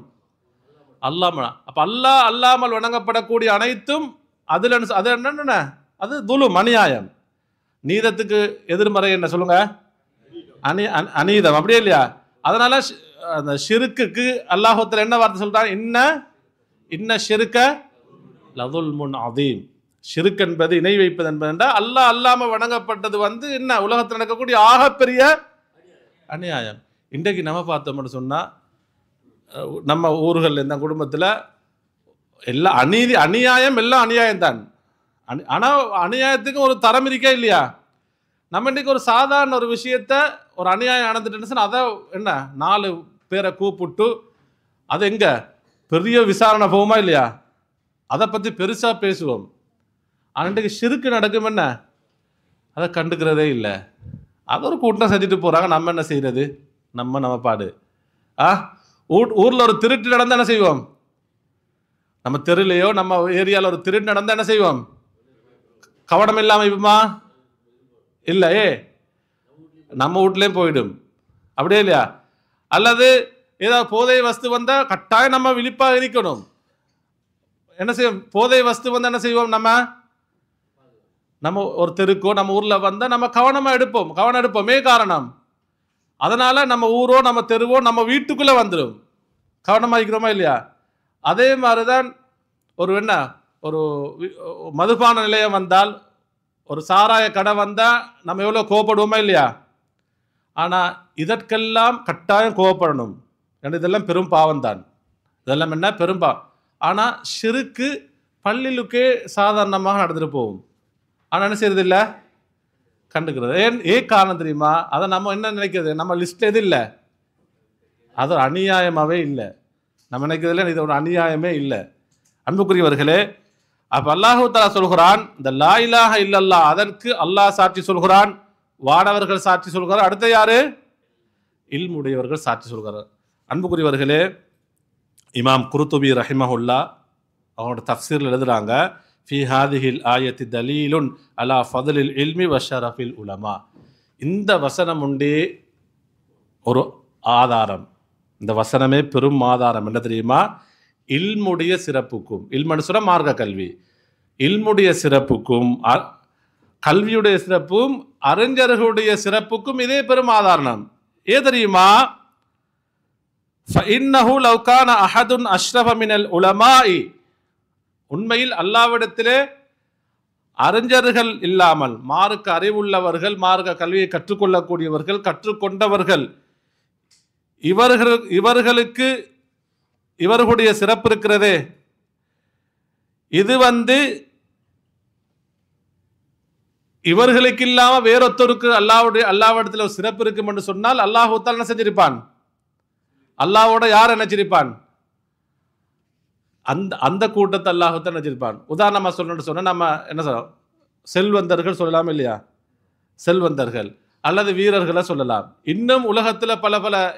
அல்லாமல். அப்போ அல்லாஹ் அல்லாமல் வணங்கப்படக்கூடிய அனைத்தும் அதில் அது என்னென்ன, அது துலும், அநியாயம். நீதத்துக்கு எதிர்மறை என்ன சொல்லுங்க? அநீதம், அப்படியே இல்லையா? அதனால அந்த ஷிருக்குக்கு அல்லாஹுத்தாலா என்ன வார்த்தை சொல்றான்? இன்ன ஷிருக்க லதுல்முன் அதீம். ஷிருக் என்பது, இணை வைப்பது என்பது என்றால் அல்லாஹ் அல்லாம வணங்கப்பட்டது என்ன உலகத்தில் நடக்கக்கூடிய ஆகப்பெரிய அநியாயம். இன்றைக்கு நம்ம பார்த்தோம்னு சொன்னா நம்ம ஊர்கள், இந்த குடும்பத்தில் எல்லாம் அநியாயம், எல்லாம் அநியாயம் தான். ஆனால் அநியாயத்துக்கு ஒரு தரம் இருக்கா இல்லையா? நம்ம இன்றைக்கு ஒரு சாதாரண ஒரு விஷயத்த ஒரு அநியாயம் நடந்துட்டுன்னு அதை 4 பேரை கூப்பிட்டு அது எங்க பெரிய விசாரணை போகுமா இல்லையா? அதை பற்றி பெருசாக பேசுவோம். ஆனால் இன்றைக்கு ஷிருக்கு நடக்கும், அதை கண்டுக்கிறதே இல்லை. அது ஒரு கூட்டம் செஞ்சுட்டு போகிறாங்க. நம்ம என்ன செய்கிறது? நம்ம பாடு. ஊரில் ஒரு திருட்டு நடந்தால் என்ன செய்வோம்? நம்ம தெருலையோ நம்ம ஏரியாவில் ஒரு திருட்டு நடந்தால் என்ன செய்வோம்? கவனம் இல்லாமல் இப்பமா இல்லையே, நம்ம வீட்லேயும் போயிடும், அப்படியே இல்லையா? அல்லது ஏதாவது போதை வஸ்து வந்தால் கட்டாயம் நம்ம விழிப்பாக இருக்கணும். என்ன செய்வோம்? போதை வஸ்து வந்தால் என்ன செய்வோம்? நம்ம ஒரு தெருக்கோ நம்ம ஊரில் வந்தால் நம்ம கவனம் எடுப்போமே. காரணம், அதனால நம்ம ஊரோ நம்ம தெருவோ நம்ம வீட்டுக்குள்ளே வந்துடும். கவனமாக இருக்கிறோமா இல்லையா? அதே மாதிரி தான் ஒரு மதுபான நிலையம் வந்தால், ஒரு சாராய கடை வந்தால் நம்ம எவ்வளோ கோவப்படுவோமா இல்லையா? ஆனால் இதற்கெல்லாம் கட்டாயம் கோவப்படணும். ஏன்னா இதெல்லாம் பெரும் பாவம் தான். இதெல்லாம் என்ன பெரும் பாவம். ஆனால் ஷிருக்கு பள்ளிலுக்கே சாதாரணமாக நடந்துட்டு போகும். ஆனால் என்ன செய்யறது இல்லை, கண்டுக்கிறது. ஏன் காரணம் தெரியுமா? அதை நம்ம என்ன நினைக்கிறது? நம்ம லிஸ்ட்ல எது இல்லை, அது ஒரு அநியாயமாகவே இல்லை. நம்ம நினைக்கிறதுல இது ஒரு அநியாயமே இல்லை. அன்புக்குரியவர்களே, அப்ப அல்லாஹு தஆலா சொல்கிறான், இந்த லா இலாஹ இல்லல்லாஹ், அதற்கு அல்லாஹ் சாட்சி சொல்கிறான், வானவர்கள் சாட்சி சொல்கிறார், அடுத்த யாரு? இல்முடையவர்கள் சாட்சி சொல்கிறார். அன்புக்குரியவர்களே, இமாம் குருத்துபி ரஹிமஹுல்லா அவங்களோட தஃப்சீரில் எழுதுறாங்க, ஃபி ஹாதிஹில் ஆயத்தி தலீலுன் அலா ஃபதுலில் இல்மி வ ஷரஃபில் உலமா. இந்த வசனம் உண்டே ஒரு ஆதாரம். இந்த வசனமே பெரும் ஆதாரம். என்ன தெரியுமா? இல்முடைய சிறப்புக்கும், இல்மனு சொல்ல மார்க்க கல்வி, இல்முடைய சிறப்புக்கும் கல்வியுடைய சிறப்பும் அறிஞர்களுடைய சிறப்புக்கும் இதே பெரும் ஆதாரம். தெரியுமா? ஃபஇன்னஹு லவ் கான அஹதுன் அஷ்ரஃப மினல் உலமாஇ, உண்மையில் அல்லாஹ்விடத்திலே அறிஞர்கள் இல்லாமல், மார்க்க அறிவுள்ளவர்கள், மார்க்க கல்வியை கற்றுக்கொள்ளக்கூடியவர்கள், கற்றுக்கொண்டவர்கள், இவர்களுக்கு இவர்களுடைய சிறப்பு இருக்கிறதே, இது இவர்களுக்கு இல்லாம வேறொத்தருக்கு அல்லாஹ்விடத்தில் ஒரு சிறப்பு இருக்கும் என்று சொன்னால் அல்லாஹ் தஆலா என்ன செஞ்சிருப்பான்? அல்லாஹ்வோட யார் நினைச்சிருப்பான்? அந்த கூட்டத்தை அல்லாஹ் தஆலா நினைச்சிருப்பான். உதாரணமா சொல்லணும்னு சொன்னா நம்ம என்ன சொல்றோம்? செல்வந்தர்கள் சொல்லலாம் இல்லையா? செல்வந்தர்கள் அல்லது வீரர்களை சொல்லலாம். இன்னும் உலகத்தில் பல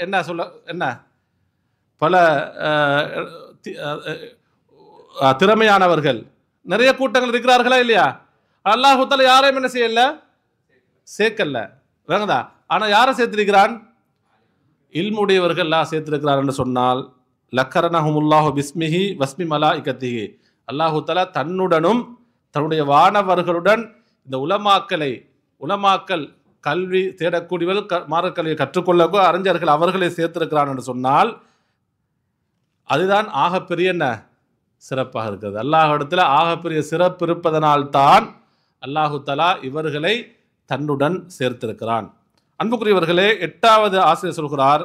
என்ன பல திறமையானவர்கள் நிறைய கூட்டங்கள் இருக்கிறார்களா இல்லையா? அல்லாஹ் தஆலா யாரையும் என்ன செய்யல, சேர்க்கல, வேங்கதா. ஆனா யாரை சேர்த்திருக்கிறான்? இல்முடையவர்கள் எல்லாம் சேர்த்திருக்கிறார் என்று சொன்னால் லக்கரனஹுமுல்லாஹு பிஸ்மிஹி வஸ்மி மலாயிகத்திஹி, அல்லாஹ் தஆலா தன்னுடனும் தன்னுடைய வானவர்களுடன் இந்த உலமாக்கள் கல்வி தேடக்கூடியவர்கள், மார்க்க கல்வியை கற்றுக்கொள்ளக்கோ அறிஞர்கள் அவர்களை சேர்த்திருக்கிறான் என்று சொன்னால் அதுதான் ஆகப்பெரிய என்ன சிறப்பாக இருக்கிறது. அல்லாஹ்விடத்தில் ஆகப்பெரிய சிறப்பு இருப்பதனால்தான் அல்லாஹு தஆலா இவர்களை தன்னுடன் சேர்த்திருக்கிறான். அன்புக்குரியவர்களே, 8வது ஆசிரியர் சொல்கிறார்,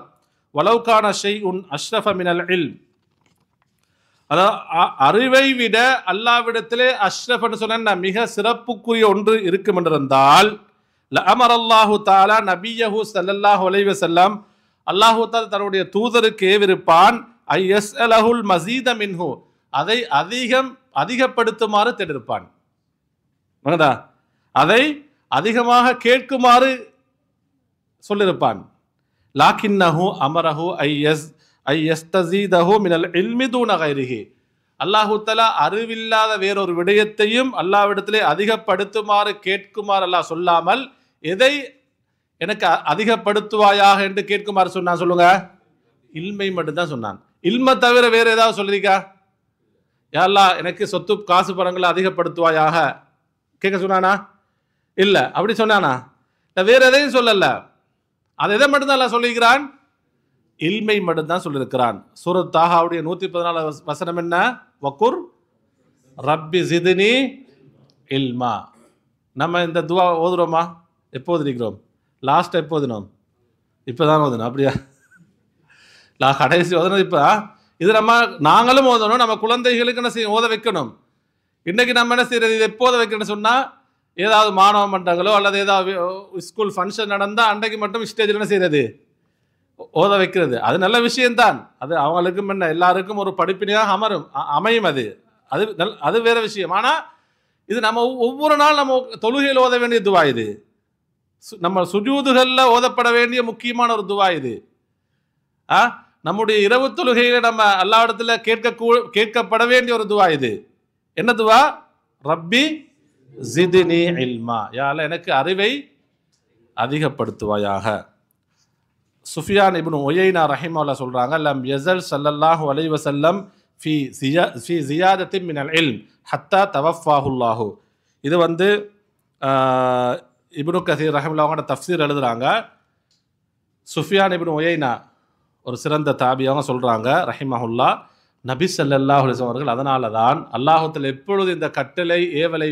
வலவுகான ஷைஉன் அஷ்ரஃப மினல் இல்ம், அதாவது அறிவை விட அல்லாஹ்விடத்திலே அஷ்ரஃப்னு சொன்ன மிக சிறப்புக்குரிய ஒன்று இருக்கும் என்றிருந்தால் லஅமரல்லாஹு தஆலா நபியஹு ஸல்லல்லாஹு அலைஹி வஸல்லம், அல்லாஹு தஆலா தன்னுடைய தூதருக்கு ஏவிருப்பான், ஐயஸ்அலஹுல் மஸீத மின்ஹு, அதை அதிகப்படுத்துமாறு தேடிருப்பான். அதை அதிகமாக கேட்குமாறு சொல்லிருப்பான். லாக்கின்னஹு அமரஹு ஐயஸ்தஸீதஹு மினல் இல்மி தூன கைரிஹி, அல்லாஹு தஆலா அறிவில்லாத வேறொரு விடயத்தையும் அல்லாஹ்விடத்திலே அதிகப்படுத்துமாறு கேட்குமாறு அல்லாஹ் சொல்லாமல், எதை எனக்கு அதிகப்படுத்துவாயாக என்று கேட்குமாறு சொன்னான்? சொல்லுங்க, இல்மை மட்டும்தான் சொன்னான். இல்மை தவிர வேற ஏதாவது சொல்லிருக்கா? யா அல்லாஹ் எனக்கு சொத்து காசு பணங்களை அதிகப்படுத்துவாயாக கேட்க சொன்னானா? இல்ல. அப்படி சொன்னானா? வேற எதையும் சொல்லல. அது எதை மட்டும்தான் அல்லாஹ் சொல்லியிருக்கிறான்? இல்மை மட்டும்தான் சொல்லியிருக்கிறான். சூரத் தாஹாவுடைய 114 வசனம் என்ன? வக்குர் ரப்பி ஜித்னி இல்மா. நம்ம இந்த துவா ஓதுறோமா? எப்போது இருக்கிறோம்? லாஸ்ட் எப்போ ஓதுனோம்? இப்போதான் ஓதுனோம். அப்படியா? கடைசி ஓதுனது இப்போ. இது நாங்களும் ஓதணும், நம்ம குழந்தைகளுக்கு என்ன செய்ய ஓத வைக்கணும். இன்னைக்கு நம்ம என்ன செய்யறது? இது எப்போத வைக்கணும்னு சொன்னா, ஏதாவது மாணவ மன்றங்களோ அல்லது ஏதாவது ஸ்கூல் ஃபங்க்ஷன் நடந்தால் அன்றைக்கு மட்டும் ஸ்டேஜில் என்ன செய்யறது? ஓத வைக்கிறது. அது நல்ல விஷயம்தான். அது அவங்களுக்கும் என்ன எல்லாருக்கும் ஒரு படிப்பினையாக அமையும். அது வேற விஷயம். ஆனால் இது நம்ம ஒவ்வொரு நாள் நம்ம தொழுகையில் ஓத வேண்டிய துவா. இது நம்ம சுஜூதுகளில் ஓதப்பட வேண்டிய முக்கியமான ஒரு துவா. இது நம்முடைய இரவு தொழுகையில நம்ம அல்லாஹ்விடத்துல கேட்கப்பட வேண்டிய ஒரு துவா. இது என்ன துவா? ரப்பி ஜித்னி இல்மா. யா அல்லாஹ் எனக்கு அறிவை அதிகப்படுத்துவாயாக. சுஃபியான் இப்னு உயைனா ரஹிமஹுல்லாஹ் சொல்றாங்க, லம் யஸல் ஸல்லல்லாஹு அலைஹி வஸல்லம் ஃபி ஜியாதத்தின் மினல் இல்ம் ஹத்தா தவஃபாஹுல்லாஹு. இது இப்னு கஸீர் ரஹிமஹுல்லாஹோட தஃப்சீர் எழுதுறாங்க. சுஃபியான் இப்னு உயைனா ஒரு சிறந்த தாபியாக சொல்றாங்க ரஹிமஹுல்லா, நபி ஸல்லல்லாஹு அலைஹி வஸல்லம் அவர்கள் அதனால தான் அல்லாஹ்வுத்தஆலா எப்பொழுது இந்த கட்டளை ஏவலை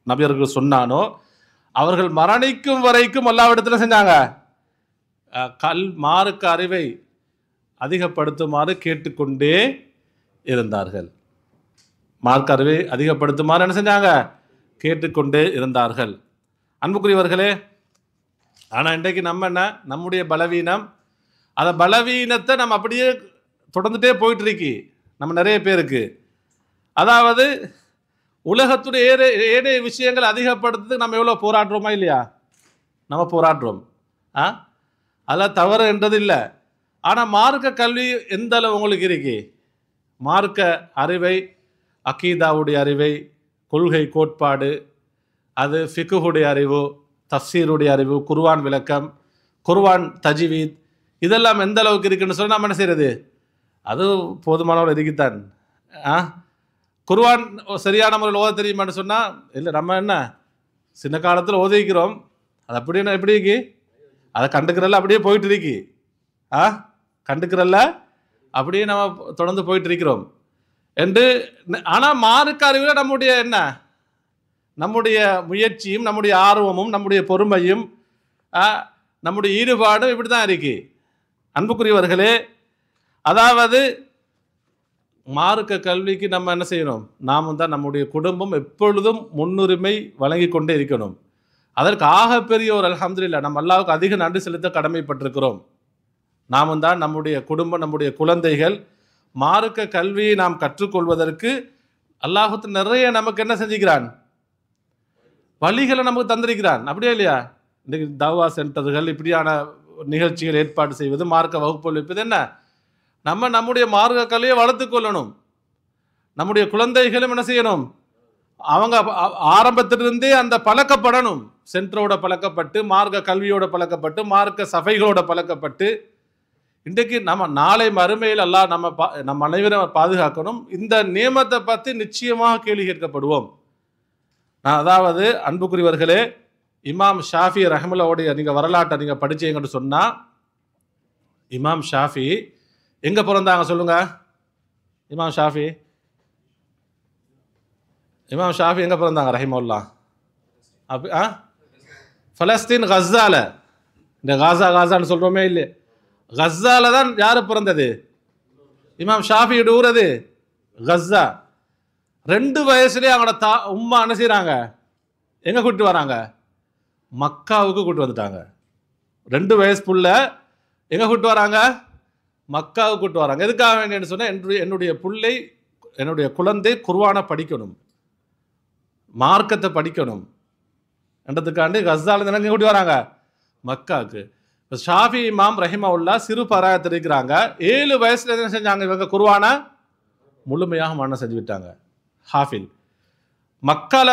நபியர்கள் சொன்னானோ அவர்கள் மரணிக்கும் வரைக்கும் அல்லாஹ்விடத்தில் செஞ்சாங்க, மார்க்க அறிவை அதிகப்படுத்துமாறு கேட்டுக்கொண்டே இருந்தார்கள். மார்க்க அறிவை அதிகப்படுத்துமாறு என்ன செஞ்சாங்க? கேட்டுக்கொண்டே இருந்தார்கள். அன்புக்குரியவர்களே, ஆனால் இன்றைக்கு நம்ம என்ன, நம்முடைய பலவீனம், அந்த பலவீனத்தை நம்ம அப்படியே தொடர்ந்துட்டே போயிட்டு இருக்கி நம்ம நிறைய பேருக்கு. அதாவது உலகத்துடைய ஏனைய விஷயங்கள் அதிகப்படுத்துறதுக்கு நம்ம எவ்வளோ போராடுறோமா இல்லையா? நம்ம போராடுறோம். அதெல்லாம் தவறு என்றது இல்லை. ஆனால் மார்க்க கல்வி எந்த அளவு உங்களுக்கு இருக்கு? மார்க்க அறிவை, அகீதாவுடைய அறிவை, கொள்கை கோட்பாடு, அது ஃபிக்குடைய அறிவு, தஃப்சீருடைய அறிவு, குர்ஆன் விளக்கம், குர்ஆன் தஜ்வீத், இதெல்லாம் எந்த அளவுக்கு இருக்குன்னு சொல்லி நம்ம என்ன செய்யறது? அது போதுமானவர்கள் இருக்குத்தான். குர்ஆன் சரியான முறையில் ஓத தெரியுமான்னு சொன்னால் இல்லை. நம்ம என்ன சின்ன காலத்தில் ஓதிக்கிறோம், அது அப்படியே எப்படி இருக்கு? அதை கண்டுக்கிறல்ல அப்படியே போயிட்டு இருக்கு. கண்டுக்கிறல்ல அப்படியே நம்ம தொடர்ந்து போயிட்டு இருக்கிறோம் என்று. ஆனால் மார்க்க அறிவில் நம்முடைய என்ன, நம்முடைய முயற்சியும் நம்முடைய ஆர்வமும் நம்முடைய பொறுமையும் நம்முடைய ஈடுபாடும் இப்படி தான் இருக்கு. அன்புக்குரியவர்களே, அதாவது மார்க்க கல்விக்கு நம்ம என்ன செய்யணும்? நாமும் தான் நம்முடைய குடும்பம் எப்பொழுதும் முன்னுரிமை வழங்கி கொண்டே இருக்கணும். அதற்கு ஆகப்பெரிய ஒரு அல்ஹம்துலில்லாஹ் நம்ம அல்லாஹ்வுக்கு அதிக நன்றி செலுத்த கடமைப்பட்டிருக்கிறோம். நாமும் தான் நம்முடைய குடும்பம், நம்முடைய குழந்தைகள் மார்க்க கல்வியை நாம் கற்றுக்கொள்வதற்கு அல்லாஹ் நிறைய நமக்கு என்ன செஞ்சுக்கிறான்? வழிகளை நமக்கு தந்திருக்கிறான். அப்படியே இல்லையா? இன்றைக்கு தவா சென்டர்கள், இப்படியான நிகழ்ச்சிகள் ஏற்பாடு செய்வது, மார்க்க வகுப்புகள் வைப்பது என்ன, நம்முடைய மார்க்க கல்வியை வளர்த்து கொள்ளணும். நம்முடைய குழந்தைகளும் என்ன செய்யணும்? அவங்க ஆரம்பத்திலிருந்தே அந்த பழக்கப்படணும். சென்டரோட பழக்கப்பட்டு, மார்க்க கல்வியோட பழக்கப்பட்டு, மார்க்க சபைகளோட பழக்கப்பட்டு, இன்றைக்கு நம்ம நாளை மறுமையில் அல்லாஹ் நம்ம அனைவரும் பாதுகாக்கணும். இந்த நியமத்தை பற்றி நிச்சயமாக கேள்வி கேட்கப்படுவோம். அதாவது அன்புக்குரியவர்களே, இமாம் ஷாஃபி ரஹ்மத்துல்லாஹி நீங்கள் வரலாற்றை நீங்கள் படிச்சீங்கன்னு சொன்னால், இமாம் ஷாஃபி எங்கே பிறந்தாங்க சொல்லுங்க? இமாம் ஷாஃபி எங்கே பிறந்தாங்க ரஹிமஹுல்லாஹ்? பலஸ்தீன் கஸால. இந்த காசான்னு சொல்கிறோமே இல்லை, கஸால தான் யார் பிறந்தது? இமாம் ஷாஃபியோட ஊர் அது கஸா. 2 வயசுலேயே அவங்களோட உம்மா என்ன செய்கிறாங்க? எங்கே கூப்பிட்டு வராங்க? மக்காவுக்கு கூப்பிட்டு வந்துட்டாங்க. 2 வயசு புள்ள எங்கே கூப்பிட்டு வராங்க? மக்காவுக்கு கூப்பிட்டு வராங்க. எதுக்காக வேண்டியன்னு சொன்னால், என்னுடைய குழந்தை குர்ஆனை படிக்கணும், மார்க்கத்தை படிக்கணும் என்றதுக்காண்டி கஸால எங்கே கூட்டி வராங்க? மக்காவுக்கு. ஷாஃபி இமாம் ரஹிமஹுல்லாஹ் சிறு பராயத்தில் இருக்கிறாங்க. 7 வயசுல என்ன செஞ்சாங்க? இவங்க குர்ஆனை முழுமையாக மரணம் செஞ்சு விட்டாங்க. ஹாஃபில் மக்கால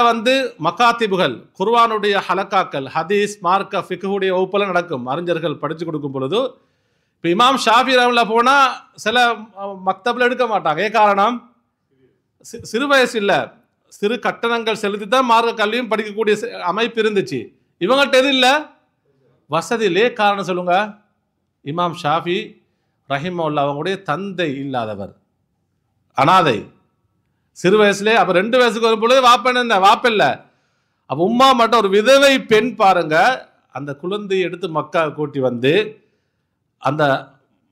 மக்காத்திபுகள், குர்ஆனுடைய ஹலக்காக்கள், ஹதீஸ், மார்க்க, ஃபிக்ஹுடைய வகுப்பெல்லாம் நடக்கும். அறிஞர்கள் படித்து கொடுக்கும் பொழுது இப்போ இமாம் ஷாஃபி ரஹ்மத்துல்லாஹ் போனால் சில மக்தபில் எடுக்க மாட்டாங்க. ஏன் காரணம்? சிறு வயசு இல்லை, சிறு கட்டணங்கள் செலுத்தி தான் மார்க்க கல்வியும் படிக்கக்கூடிய அமைப்பு இருந்துச்சு. இவங்கள்ட்ட எது இல்லை, வசதியிலே. காரணம் சொல்லுங்க. இமாம் ஷாஃபி ரஹிமஹுல்லாஹ் அவங்களுடைய தந்தை இல்லாதவர், அனாதை. சிறு வயசுலே, அப்போ 2 வயசுக்கு வரும் பொழுது வாப்பல்ல. அப்போ உம்மா மட்டும் ஒரு விதவை பெண் பாருங்க, அந்த குழந்தையை எடுத்து மக்கா கூட்டி வந்து அந்த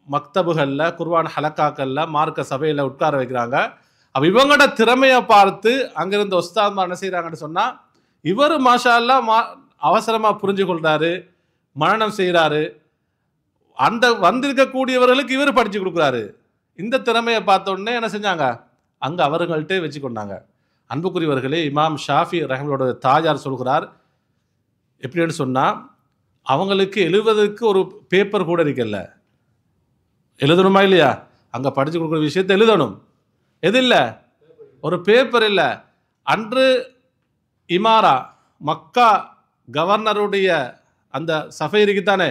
மக்தபுகளில், குர்ஆன் ஹலக்காக்கள்ல, மார்க்க சபையில் உட்கார வைக்கிறாங்க. அப்போ இவங்களோட திறமையை பார்த்து அங்கிருந்த உஸ்தாத்மா என்ன செய்கிறாங்கன்னு சொன்னால், இவர் மாஷா அல்லாஹ் அவசரமாக புரிஞ்சு கொள்றாரு, மனனம் செய்கிறாரு. அந்த வந்திருக்கக்கூடியவர்களுக்கு இவர் படித்து கொடுக்குறாரு. இந்த திறமையை பார்த்த உடனே என்ன செஞ்சாங்க, அங்கே அவர்கள்ட்டே வச்சு கொண்டாங்க. அன்புக்குரியவர்களே, இமாம் ஷாஃபி ரஹ்மத்துல்லாஹோட தாயார் சொல்கிறார், எப்படின்னு சொன்னால், அவங்களுக்கு எழுதுவதற்கு ஒரு பேப்பர் கூட இருக்கல. எழுதணுமா இல்லையா? அங்கே படித்து கொடுக்குற விஷயத்தை எழுதணும். எது இல்லை, ஒரு பேப்பர் இல்லை. அன்று இமாரா மக்கா கவர்னருடைய அந்த சபை இருக்குத்தானே,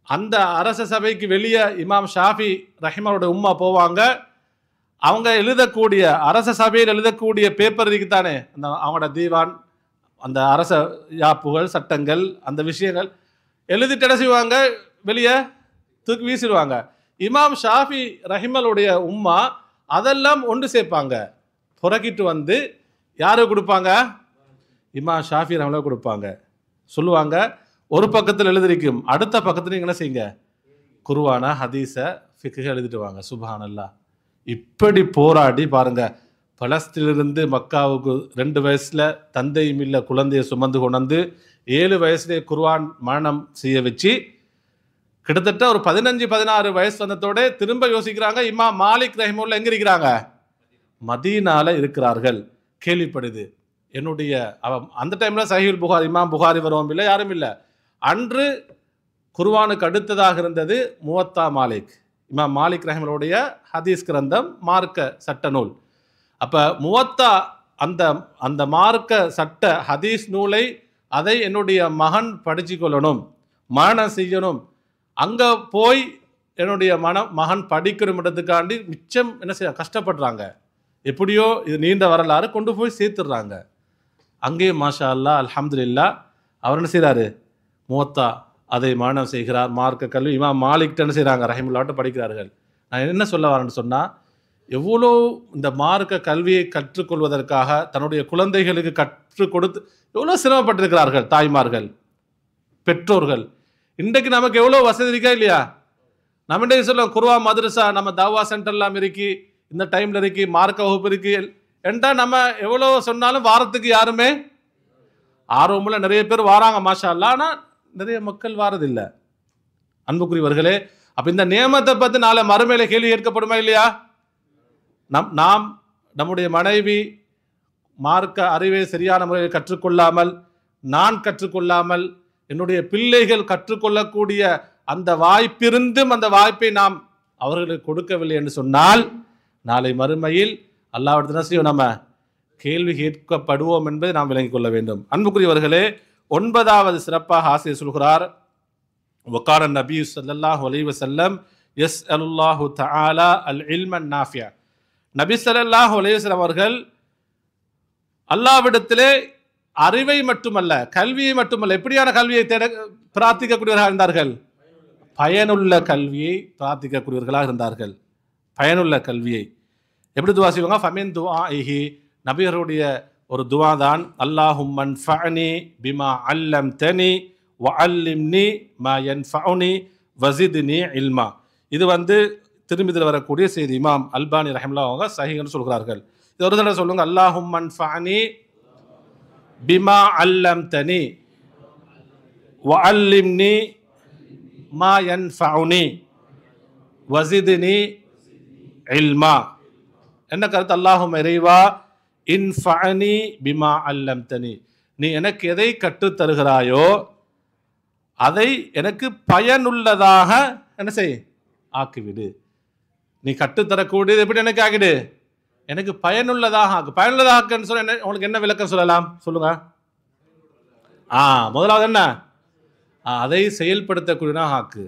அந்த அரச சபைக்கு வெளியே இமாம் ஷாஃபி ரஹிமஹுல்லாஹோட உம்மா போவாங்க. அவங்க எழுதக்கூடிய, அரச சபையில் எழுதக்கூடிய பேப்பர் இருக்குத்தானே, அந்த அவங்களோட தீவான், அந்த அரச யாப்புகள், சட்டங்கள், அந்த விஷயங்கள் எழுதிட்டு என்ன செய்வாங்க, வெளியே தூக்கி வீசிடுவாங்க. இமாம் ஷாஃபி ரஹிமஹுல்லாஹுடைய உம்மா அதெல்லாம் ஒன்று சேர்ப்பாங்க, புறக்கிட்டு வந்து யாருக்கு கொடுப்பாங்க, இமாம் ஷாஃபி ரஹிமஹுல்லாஹ் கொடுப்பாங்க. சொல்லுவாங்க, ஒரு பக்கத்தில் எழுதிருக்கும், அடுத்த பக்கத்தில் நீங்கள் என்ன செய்யுங்க, குர்ஆன ஹதீஸ ஃபிக்ஹ எழுதிட்டு வாங்க. சுப்ஹானல்லாஹ். இப்படி போராடி பாருங்க, பலஸ்தீனிலிருந்து மக்காவுக்கு 2 வயசுல தந்தையும் இல்லை குழந்தையை சுமந்து கொண்டு வந்து 7 வயசுலேயே குர்ஆன் மரணம் செய்ய வச்சு, கிட்டத்தட்ட ஒரு 15-16 வயசு வந்ததோட திரும்ப யோசிக்கிறாங்க. இமாம் மாலிக் ரஹிமஹுல்லாஹ் எங்க இருக்கிறாங்க, மதீனால இருக்கிறார்கள். கேள்விப்படுது. என்னுடைய அந்த டைம்ல சஹீஹுல் புகாரி, இமாம் புகாரி வரவும் இல்லை, யாரும் இல்லை. அன்று குர்ஆனுக்கு அடுத்ததாக இருந்தது முவத்தா மாலிக், இமாம் மாலிக் ரஹிமஹுல்லாஹுடைய ஹதீஸ் கிரந்தம், மார்க்க சட்ட நூல். அப்போ முவத்தா அந்த அந்த மார்க்க சட்ட ஹதீஸ் நூலை, அதை என்னுடைய மகன் படித்து கொள்ளணும், மரணம் செய்யணும், அங்கே போய் என்னுடைய மகன் படிக்கணும் இடத்துக்காண்டி மிச்சம் என்ன செய்ய கஷ்டப்படுறாங்க. எப்படியோ இது நீண்ட வரலாறு, கொண்டு போய் சேர்த்துடுறாங்க. அங்கே மாஷா அல்லாஹ் அல்ஹம்துலில்லாஹ் அவர் என்ன செய்கிறாரு, முவத்தா அதை மரணம் செய்கிறார். மார்க்க கல்வி இமாம் மாலிக்ட்ட என்ன செய்கிறாங்க, ரஹிமஹுல்லாஹ்ட்ட படிக்கிறார்கள். நான் என்ன சொல்ல வரேன்னு சொன்னால், எவ்வளோ இந்த மார்க்க கல்வியை கற்றுக்கொள்வதற்காக தன்னுடைய குழந்தைகளுக்கு கற்றுக் கொடுத்து எவ்வளோ சிரமப்பட்டிருக்கிறார்கள் தாய்மார்கள், பெற்றோர்கள். இன்றைக்கு நமக்கு எவ்வளோ வசதி இருக்கா இல்லையா? நம்ம இன்றைக்கு சொல்ல குர்ஆன் மதரசா, நம்ம தாவா சென்டர்லாம் இருக்கு, இந்த டைமில் இருக்கு, மார்க்க வகுப்பு இருக்கு என்றா நம்ம எவ்வளோ சொன்னாலும் வாரத்துக்கு யாருமே ஆர்வமுள்ள நிறைய பேர் வாராங்க மாஷா அல்லாஹ். ஆனால் நிறைய மக்கள் வாரதில்லை. அன்புக்குரியவர்களே, அப்போ இந்த நியமத்தை பற்றி நாளை மறுமையில கேள்வி கேட்கப்படுமா இல்லையா? நாம் நம்முடைய மனைவி மார்க்க அறிவை சரியான முறையில் கற்றுக்கொள்ளாமல், நான் கற்றுக்கொள்ளாமல், என்னுடைய பிள்ளைகள் கற்றுக்கொள்ளக்கூடிய அந்த வாய்ப்பிருந்தும் அந்த வாய்ப்பை நாம் அவர்களுக்கு கொடுக்கவில்லை என்று சொன்னால், நாளை மறுமையில் அல்லாஹ்விடத்தில் செய்யும் நம்ம கேள்வி கேட்கப்படுவோம் என்பதை நாம் விளங்கிக் கொள்ள வேண்டும். அன்புக்குரியவர்களே, 9வது சிறப்பாக ஆசிரியர் சொல்கிறார், வகான நபி ஸல்லல்லாஹு அலைஹி வஸல்லம் யஸ்அலுல்லாஹு தஆலா அல் இல்மன் நாஃபியா. நபி ஸல்லல்லாஹு அலைஹி வஸல்லம் அவர்கள் அல்லாஹ்விடத்திலே அறிவை மட்டுமல்ல, கல்வியை மட்டுமல்ல, எப்படியான கல்வியை பிரார்த்திக்கக்கூடியவர்களாக இருந்தார்கள், பயனுள்ள கல்வியை பிரார்த்திக்கக்கூடியவர்களாக இருந்தார்கள். பயனுள்ள கல்வியை எப்படி துவா செய்வாங்க, ஃபமின் துஆஇஹி, நபியருடைய ஒரு துவா தான், அல்லாஹும்மன் ஃபஅனி பிமா அல்லம்தனி வ அல்லிம்னி மா யன்ஃபஉனி வஸித்னி இல்மா. இது திரும்பிதில் வரக்கூடிய செய்தி. இமாம் அல்பானி ரஹிமஹுல்லாஹ் அவங்க சஹீஹ்னு சொல்கிறார்கள். இது ஒரு தடவை சொல்லுங்க, அல்லாஹும்மன் ஃபஅனி பிமா அல்லம்தனி வ அல்லிம்னி மா யன்ஃபஉனி வஸித்னி இல்மா. என்ன கருத்து? அல்லாஹும்ம இறைவா, இன்ஃபஅனி பிமா அல்லம்தனி, நீ எனக்கு எதை கற்றுத் தருகிறாயோ அதை எனக்கு பயனுள்ளதாக என்ன செய், ஆக்கிவிடு. நீ கற்றுத்தரக்கூடியது எப்படி எனக்கு ஆக்கிடு, எனக்கு பயனுள்ளதாக ஆக்கு. பயனுள்ளதாக ஆக்குன்னு சொல்ல என்ன, உங்களுக்கு என்ன விளக்கம் சொல்லலாம் சொல்லுங்க. முதலாவது என்ன, அதை செயல்படுத்தக்கூடியதாக ஆக்கு.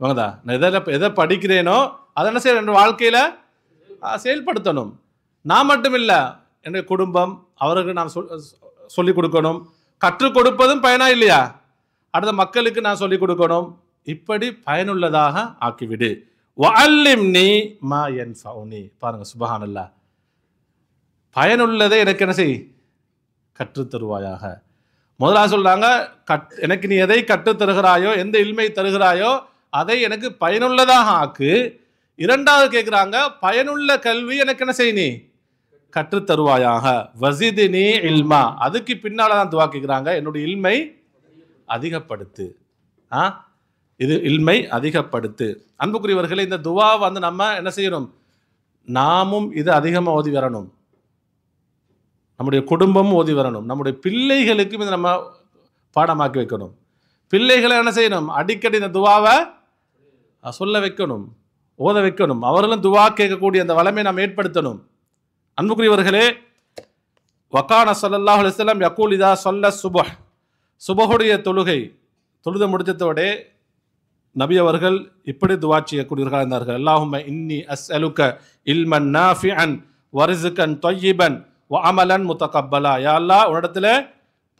வாங்கதா, நான் எதை படிக்கிறேனோ அதை என்ன செய்ய என் வாழ்க்கையில் செயல்படுத்தணும். நான் மட்டும் இல்லை, என்னுடைய குடும்பம் அவருக்கு நான் சொல்லிக் கொடுக்கணும். கற்றுக் கொடுப்பதும் பயனா இல்லையா, அடுத்த மக்களுக்கு நான் சொல்லிக் கொடுக்கணும். இப்படி பயனுள்ளதாக ஆக்கிவிடு. வஅல்லிம்னி மா யன்ஃபஉனி. பாருங்க, சுப்ஹானல்லாஹ். பயனுள்ளதை எனக்கு என்ன செய், கற்றுத் தருவாயாக. முதலாக சொல்றாங்க, எனக்கு நீ எதை கற்றுத் தருகிறாயோ, எந்த இல்மை தருகிறாயோ அதை எனக்கு பயனுள்ளதாக ஆக்கு. இரண்டாவது கேட்குறாங்க, பயனுள்ள கல்வி எனக்கு என்ன செய், நீ கற்றுத் தருவாயாக. வஸித்னி இல்மா. அதுக்கு பின்னால தான் துவா கேட்குறாங்க, என்னுடைய இல்மை அதிகப்படுத்து. இது இல்மை அதிகப்படுத்து. அன்புக்குரியவர்களே, இந்த துவா வந்து நம்ம என்ன செய்யணும், நாமும் இது அதிகமாக ஓதி வரணும். நம்முடைய குடும்பமும் ஓதி வரணும். நம்முடைய பிள்ளைகளுக்கும் இதை நம்ம பாடமாக்கி வைக்கணும். பிள்ளைகளை என்ன செய்யணும், அடிக்கடி இந்த துவாவை சொல்ல வைக்கணும், ஓத வைக்கணும். அவர்களும் துவா கேட்கக்கூடிய அந்த வளமை நாம் ஏற்படுத்தணும். அன்புக்குரியவர்களே, வகான ஸல்லல்லாஹு அலைஹி வஸல்லம் யகூல் இதா ஸல்ல சுபஹ். சுபஹுடைய தொழுத முடிச்சதோட நபி அவர்கள் இப்படி துவா செய்யக்கூடியவர்களாக இருந்தார்கள். அல்லாஹும்ம இன்னி அஸ்அலுக இல்மன் நாஃபிஅன் வரிஸ்கன் தய்யிபன் வ அமலன் முத்தகப்பலா. யா அல்லாஹ், உன்னிடத்துல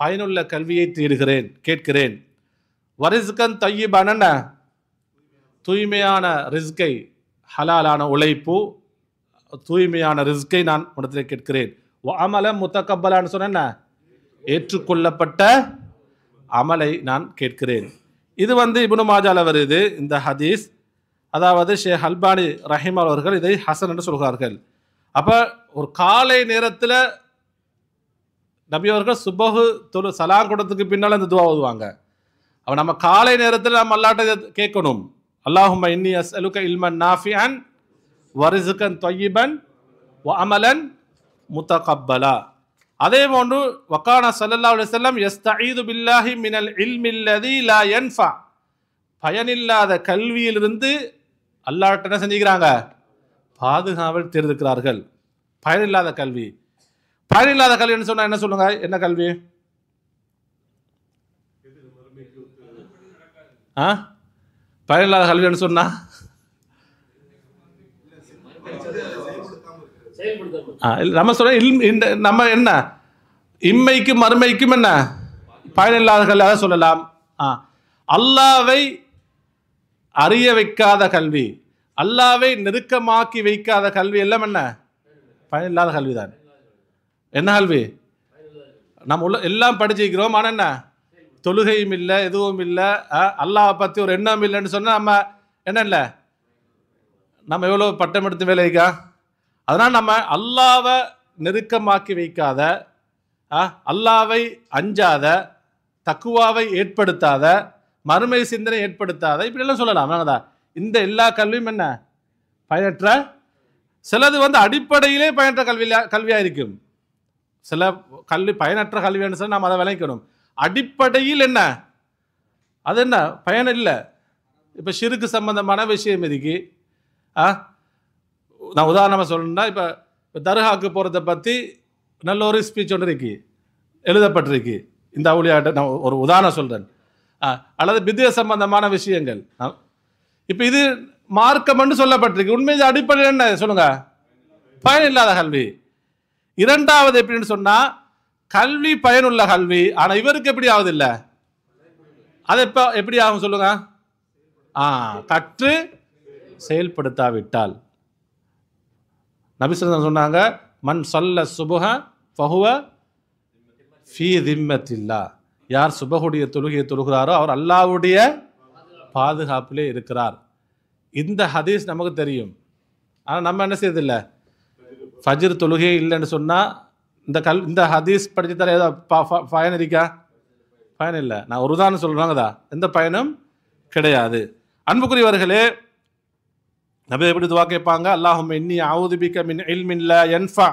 பயனுள்ள கல்வியை தேடுகிறேன், கேட்கிறேன். வரிஸ்கன் தய்யிபன், தூய்மையான ரிஸ்கை, ஹலாலான உழைப்பு, தூய்மையான ரிஸ்கை நான் உன்னிடத்துல கேட்கிறேன். வ அமலன் முத்தகப்பலான்னு சொன்ன, ஏற்றுக்கொள்ளப்பட்ட அமலை நான் கேட்கிறேன். இது வந்து இப்னு மாஜால வருது இந்த ஹதீஸ். அதாவது ஷேக் அல்பானி ரஹிம் அவர்கள் இதை ஹசன் என்று சொல்கிறார்கள். அப்போ ஒரு காலை நேரத்தில் நபி அவர்கள் சுபஹு சலாம் கொடுத்ததுக்கு பின்னால் இந்த துவா ஓதுவாங்க. அப்போ நம்ம காலை நேரத்தில் நம்ம அல்லாஹ்ட்ட கேட்கணும், அல்லாஹும்ம இன்னி அஸ்அலுக இல்மன் நாஃபிஅன் வரிஸ்கன் தய்யிபன் வ அமலன் முத்தகப்பலா. அதே போன்று வகான ஸல்லல்லாஹு அலைஹி வஸல்லம் யஸ்தஈது பில்லாஹி மினல் இல்மில்லதி லா யன்ஃபா. பயனில்லாத கல்வியிலிருந்து அல்லாஹ்ட்ட என்ன செஞ்சுக்கிறாங்க, பாதுகாவல் தேர்ந்தெடுக்கிறார்கள். பயனில்லாத கல்வி, பயனில்லாத கல்வின்னு சொன்னா என்ன சொல்லுங்க, என்ன கல்வி? பயனில்லாத கல்வின்னு சொன்னா நம்ம சொல்ற நம்ம என்ன இம்மைக்கும் மறுமைக்கும் என்ன பயனில்லாத கல்வி சொல்லலாம். அல்லாவை அறிய வைக்காத கல்வி, அல்லாவை நெருக்கமாக்கி வைக்காத கல்வி எல்லாம் என்ன பயனில்லாத கல்விதான். என்ன கல்வி? நம்ம எல்லாம் படிச்சிருக்கிறோம், ஆனால் என்ன தொழுகையும் இல்லை, எதுவும் இல்லை, அல்லாவை பற்றி ஒரு எண்ணம் இல்லைன்னு சொன்னால் நம்ம என்ன இல்லை, நம்ம எவ்வளோ பட்டம் எடுத்து வேலைக்கா. அதனால் நம்ம அல்லாவை நெருக்கமாக்கி வைக்காத, அல்லாவை அஞ்சாத, தக்குவாவை ஏற்படுத்தாத, மறுமை சிந்தனை ஏற்படுத்தாத, இப்படியெல்லாம் சொல்லலாம். இந்த எல்லா கல்வியும் என்ன பயனற்ற, சிலது வந்து அடிப்படையிலே பயனற்ற கல்வியாக இருக்கும். சில கல்வி பயனற்ற கல்வின்னு சொல்லி நாம் அதை விளைக்கணும். அடிப்படையில் என்ன அது என்ன பயன் இல்லை. இப்போ ஷிருக்கு சம்பந்தமான விஷயம் இதுக்கு நான் உதாரணமாக சொல்லணும்னா, இப்போ தர்காவுக்கு போகிறத பற்றி நல்ல ஒரு ஸ்பீச் ஒன்று இருக்கு, எழுதப்பட்டிருக்கு. இந்த அவுளியாட்ட நான் ஒரு உதாரணம் சொல்கிறேன். அல்லது பித்ய சம்பந்தமான விஷயங்கள். இப்போ இது மார்க்கம்னு சொல்லப்பட்டிருக்கு. உண்மையில் அடிப்படையில் என்ன சொல்லுங்க, பயனில்லாத கல்வி. இரண்டாவது எப்படின்னு சொன்னால், கல்வி பயனுள்ள கல்வி, ஆனால் இவருக்கு எப்படி ஆகுது இல்லை, அது எப்போ எப்படி ஆகும் சொல்லுங்க, கற்று செயல்படுத்தாவிட்டால். நபி ஸல்லல்லாஹு அலைஹி வஸல்லம் சொன்னாங்க, மன் ஸல்ல சுபஹ ஃபஹுவ ஃபீ திம்மத்தில்லாஹ். யார் சுபஹுடைய தொழுகையை தொழுகிறாரோ அவர் அல்லாஹ்வுடைய பாதுகாப்பிலே இருக்கிறார். இந்த ஹதீஸ் நமக்கு தெரியும், ஆனால் நம்ம என்ன செய்யறதில்லை. ஃபஜ்ர் தொழுகை இல்லைன்னு சொன்னால் இந்த ஹதீஸ் படித்து தர ஏதோ பயன் இருக்கா? பயன் இல்லை. நான் ஒரு உதாரணம் சொல்கிறாங்கதா, எந்த பயனும் கிடையாது. அன்புக்குரியவர்களே, நபி எப்படி துவா கேட்பாங்க, அல்லாஹும்ம இன்னி அஊது பிக மின் இல்மின் லா யன்ஃபா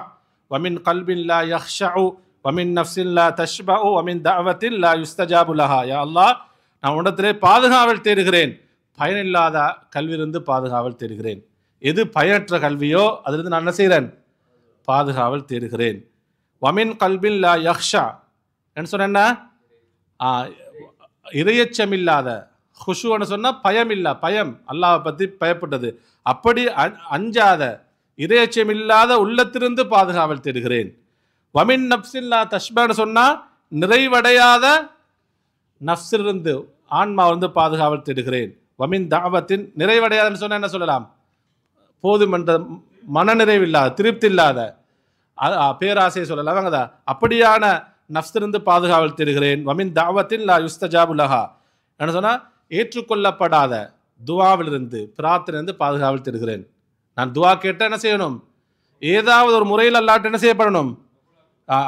வ மின் கல்பின் லா யஹ்ஷஉ வ மின் நஃப்ஸின் லா தஷ்பஉ வ மின் தஅவத்தின் லா யுஸ்தஜாபு லஹா. யா அல்லாஹ், நான் உன்னிடத்திலே பாதுகாவல் தேடுகிறேன், பயனில்லாத கல்வியிலிருந்து பாதுகாவல் தேடுகிறேன். எது பயனற்ற கல்வியோ அதிலிருந்து நான் என்ன செய்கிறேன், பாதுகாவல் தேடுகிறேன். வ மின் கல்பின் லா யஹ்ஷா என்று சொன்ன, இரையச்சமில்லாத, ஹுஷுன்னு சொன்னால் பயம் இல்லை, பயம் அல்லாஹை பற்றி பயப்பட்டது. அப்படி அஞ்சாத இறையச்சம் இல்லாத உள்ளத்திலிருந்து பாதுகாவல் தேடுகிறேன். வமின் நப்சில்லா தஷ்பான்னு சொன்னால் நிறைவடையாத நப்சிலிருந்து ஆன்மா வந்து பாதுகாவல் தேடுகிறேன். வமின் தாவத்தின் நிறைவடையாதுன்னு சொன்னால் என்ன சொல்லலாம்? போதும் என்ற மனநிறைவில்லாத, திருப்தி இல்லாத பேராசையை சொல்லலாம். வாங்கதா அப்படியான நப்சிலிருந்து பாதுகாவல் தேடுகிறேன். வமின் தாவத்தின் லா யுஸ்தஜாபுலஹா என்ன சொன்னால் ஏற்றுக்கொள்ளப்படாத துவாவிலிருந்து, பிரார்த்தனையிலிருந்து பாதுகாவல் தேடுகிறேன். நான் துவா கேட்டால் என்ன செய்யணும்? ஏதாவது ஒரு முறையில் அல்லாட்ட என்ன செய்யப்படணும்?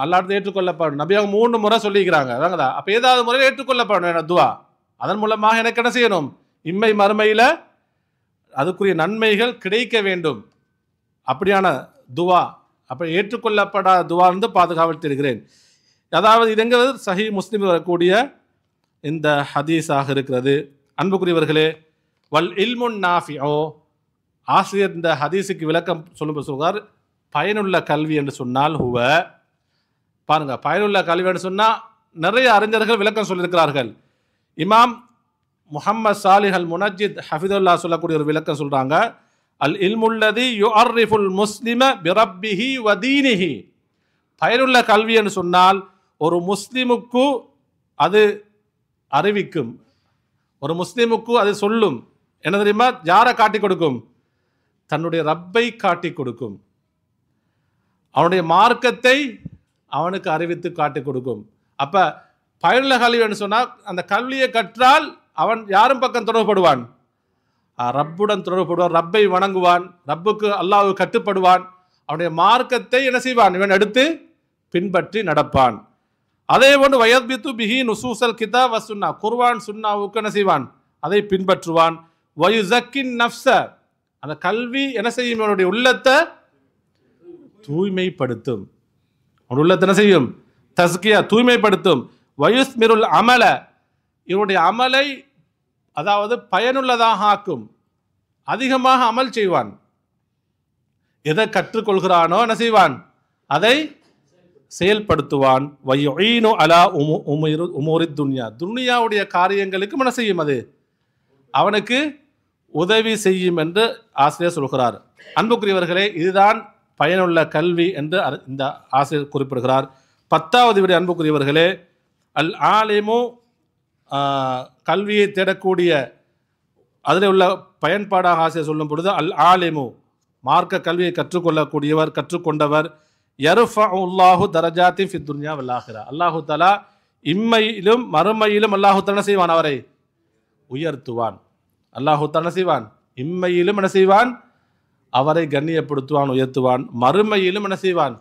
அல்லாட்ட ஏற்றுக்கொள்ளப்படணும். நபி அவங்க 3 முறை சொல்லிக்கிறாங்க. அதாங்கதா அப்போ ஏதாவது முறையில் ஏற்றுக்கொள்ளப்படணும் என துவா. அதன் மூலமாக எனக்கு என்ன செய்யணும்? இம்மை மறுமையில் அதுக்குரிய நன்மைகள் கிடைக்க வேண்டும். அப்படியான துவா, அப்போ ஏற்றுக்கொள்ளப்படாத துவாலிருந்து பாதுகாவல் தேடுகிறேன். அதாவது இதுங்கிறது சஹீ முஸ்லிம் வரக்கூடிய இந்த ஹதீஸாக இருக்கிறது. அன்புக்குரியவர்களே, வல் இல்முன் நாஃபிஓ, ஆசிரியர் இந்த ஹதீஸுக்கு விளக்கம் சொல்லுவார். பயனுள்ள கல்வி என்று சொன்னால் ஹுவ, பாருங்க, பயனுள்ள கல்வி என்று சொன்னால் நிறைய அறிஞர்கள் விளக்கம் சொல்லியிருக்கிறார்கள். இமாம் முஹம்மது சாலிஹ் அல் முனஜித் ஹஃபிதுல்லா சொல்லக்கூடிய ஒரு விளக்கம் சொல்றாங்க. அல் இல்முல்லதி யுஅர்ரிஃபுல் முஸ்லிம பிரப்பிஹி வதீனிஹி. பயனுள்ள கல்வி என்று சொன்னால் ஒரு முஸ்லிமுக்கு அது அறிவிக்கும், ஒரு முஸ்லிமுக்கு அது சொல்லும். என்ன தெரியுமா? யாரை காட்டி கொடுக்கும்? தன்னுடைய ரப்பை காட்டி கொடுக்கும். அவனுடைய மார்க்கத்தை அவனுக்கு அறிவித்து காட்டி கொடுக்கும். அப்ப பயனுள்ள கல்வி என்று சொன்னால் அந்த கல்வியை கற்றால் அவன் யாரும் பக்கம் தொடர்படுவான்? ரப்புடன் தொடர்படுவான், ரப்பை வணங்குவான், ரப்புக்கு அல்லாஹ்வுக்கு கட்டுப்படுவான். அவனுடைய மார்க்கத்தை என்ன செய்வான்? இவன் எடுத்து பின்பற்றி நடப்பான். அதே போன்று வயத்பித்து பிஹி நுசூசல் கிதாப் வ சுன்னா, குர்ஆன் சுன்னாவுக்கு என்ன செய்வான்? அதை பின்பற்றுவான். வயுஸக்கின் நஃப்ஸ, அந்த கல்வி என்ன செய்யும்? இவனுடைய உள்ளத்தை தூய்மைப்படுத்தும். அவனுடைய உள்ளத்தை என்ன செய்யும்? தஸ்கியா, தூய்மைப்படுத்தும். வயுஸ்மிருல் அமல, இவனுடைய அமலை அதாவது பயனுள்ளதாக ஆக்கும். அதிகமாக அமல் செய்வான். எதை கற்றுக்கொள்கிறானோ என்ன செய்வான்? அதை செயல்படுத்துவான். வயுஈனு அலா உமூரித் துன்யா, துன்யாவுடைய காரியங்களுக்கு என்ன செய்யும்? அது அவனுக்கு உதவி செய்யும் என்று ஆசிரியர் சொல்கிறார். அன்புக்குரியவர்களே, இதுதான் பயனுள்ள கல்வி என்று இந்த ஆசிரியர் குறிப்பிடுகிறார். 10வது விட அன்புக்குரியவர்களே, அல் ஆலிமு, கல்வியை தேடக்கூடிய அதில் உள்ள பயன்பாடாக ஆசிரியர் சொல்லும் பொழுது, அல் ஆலிமு மார்க்க கல்வியை கற்றுக்கொள்ளக்கூடியவர், கற்றுக்கொண்டவர். யர்ஃபஉல்லாஹு தரஜாத்தி ஃபித் துன்யா வல் ஆখিরা, அல்லாஹு தஆலா இம்மையிலும் மறுமையிலும் அல்லாஹு தஆலா செய்வான், அவரை உயர்த்துவான். அல்லாஹு தஆலா செய்வான், இம்மையிலும் என்ன செய்வான்? அவரை கண்ணியப்படுத்துவான், உயர்த்துவான். மறுமையிலும் என்ன செய்வான்?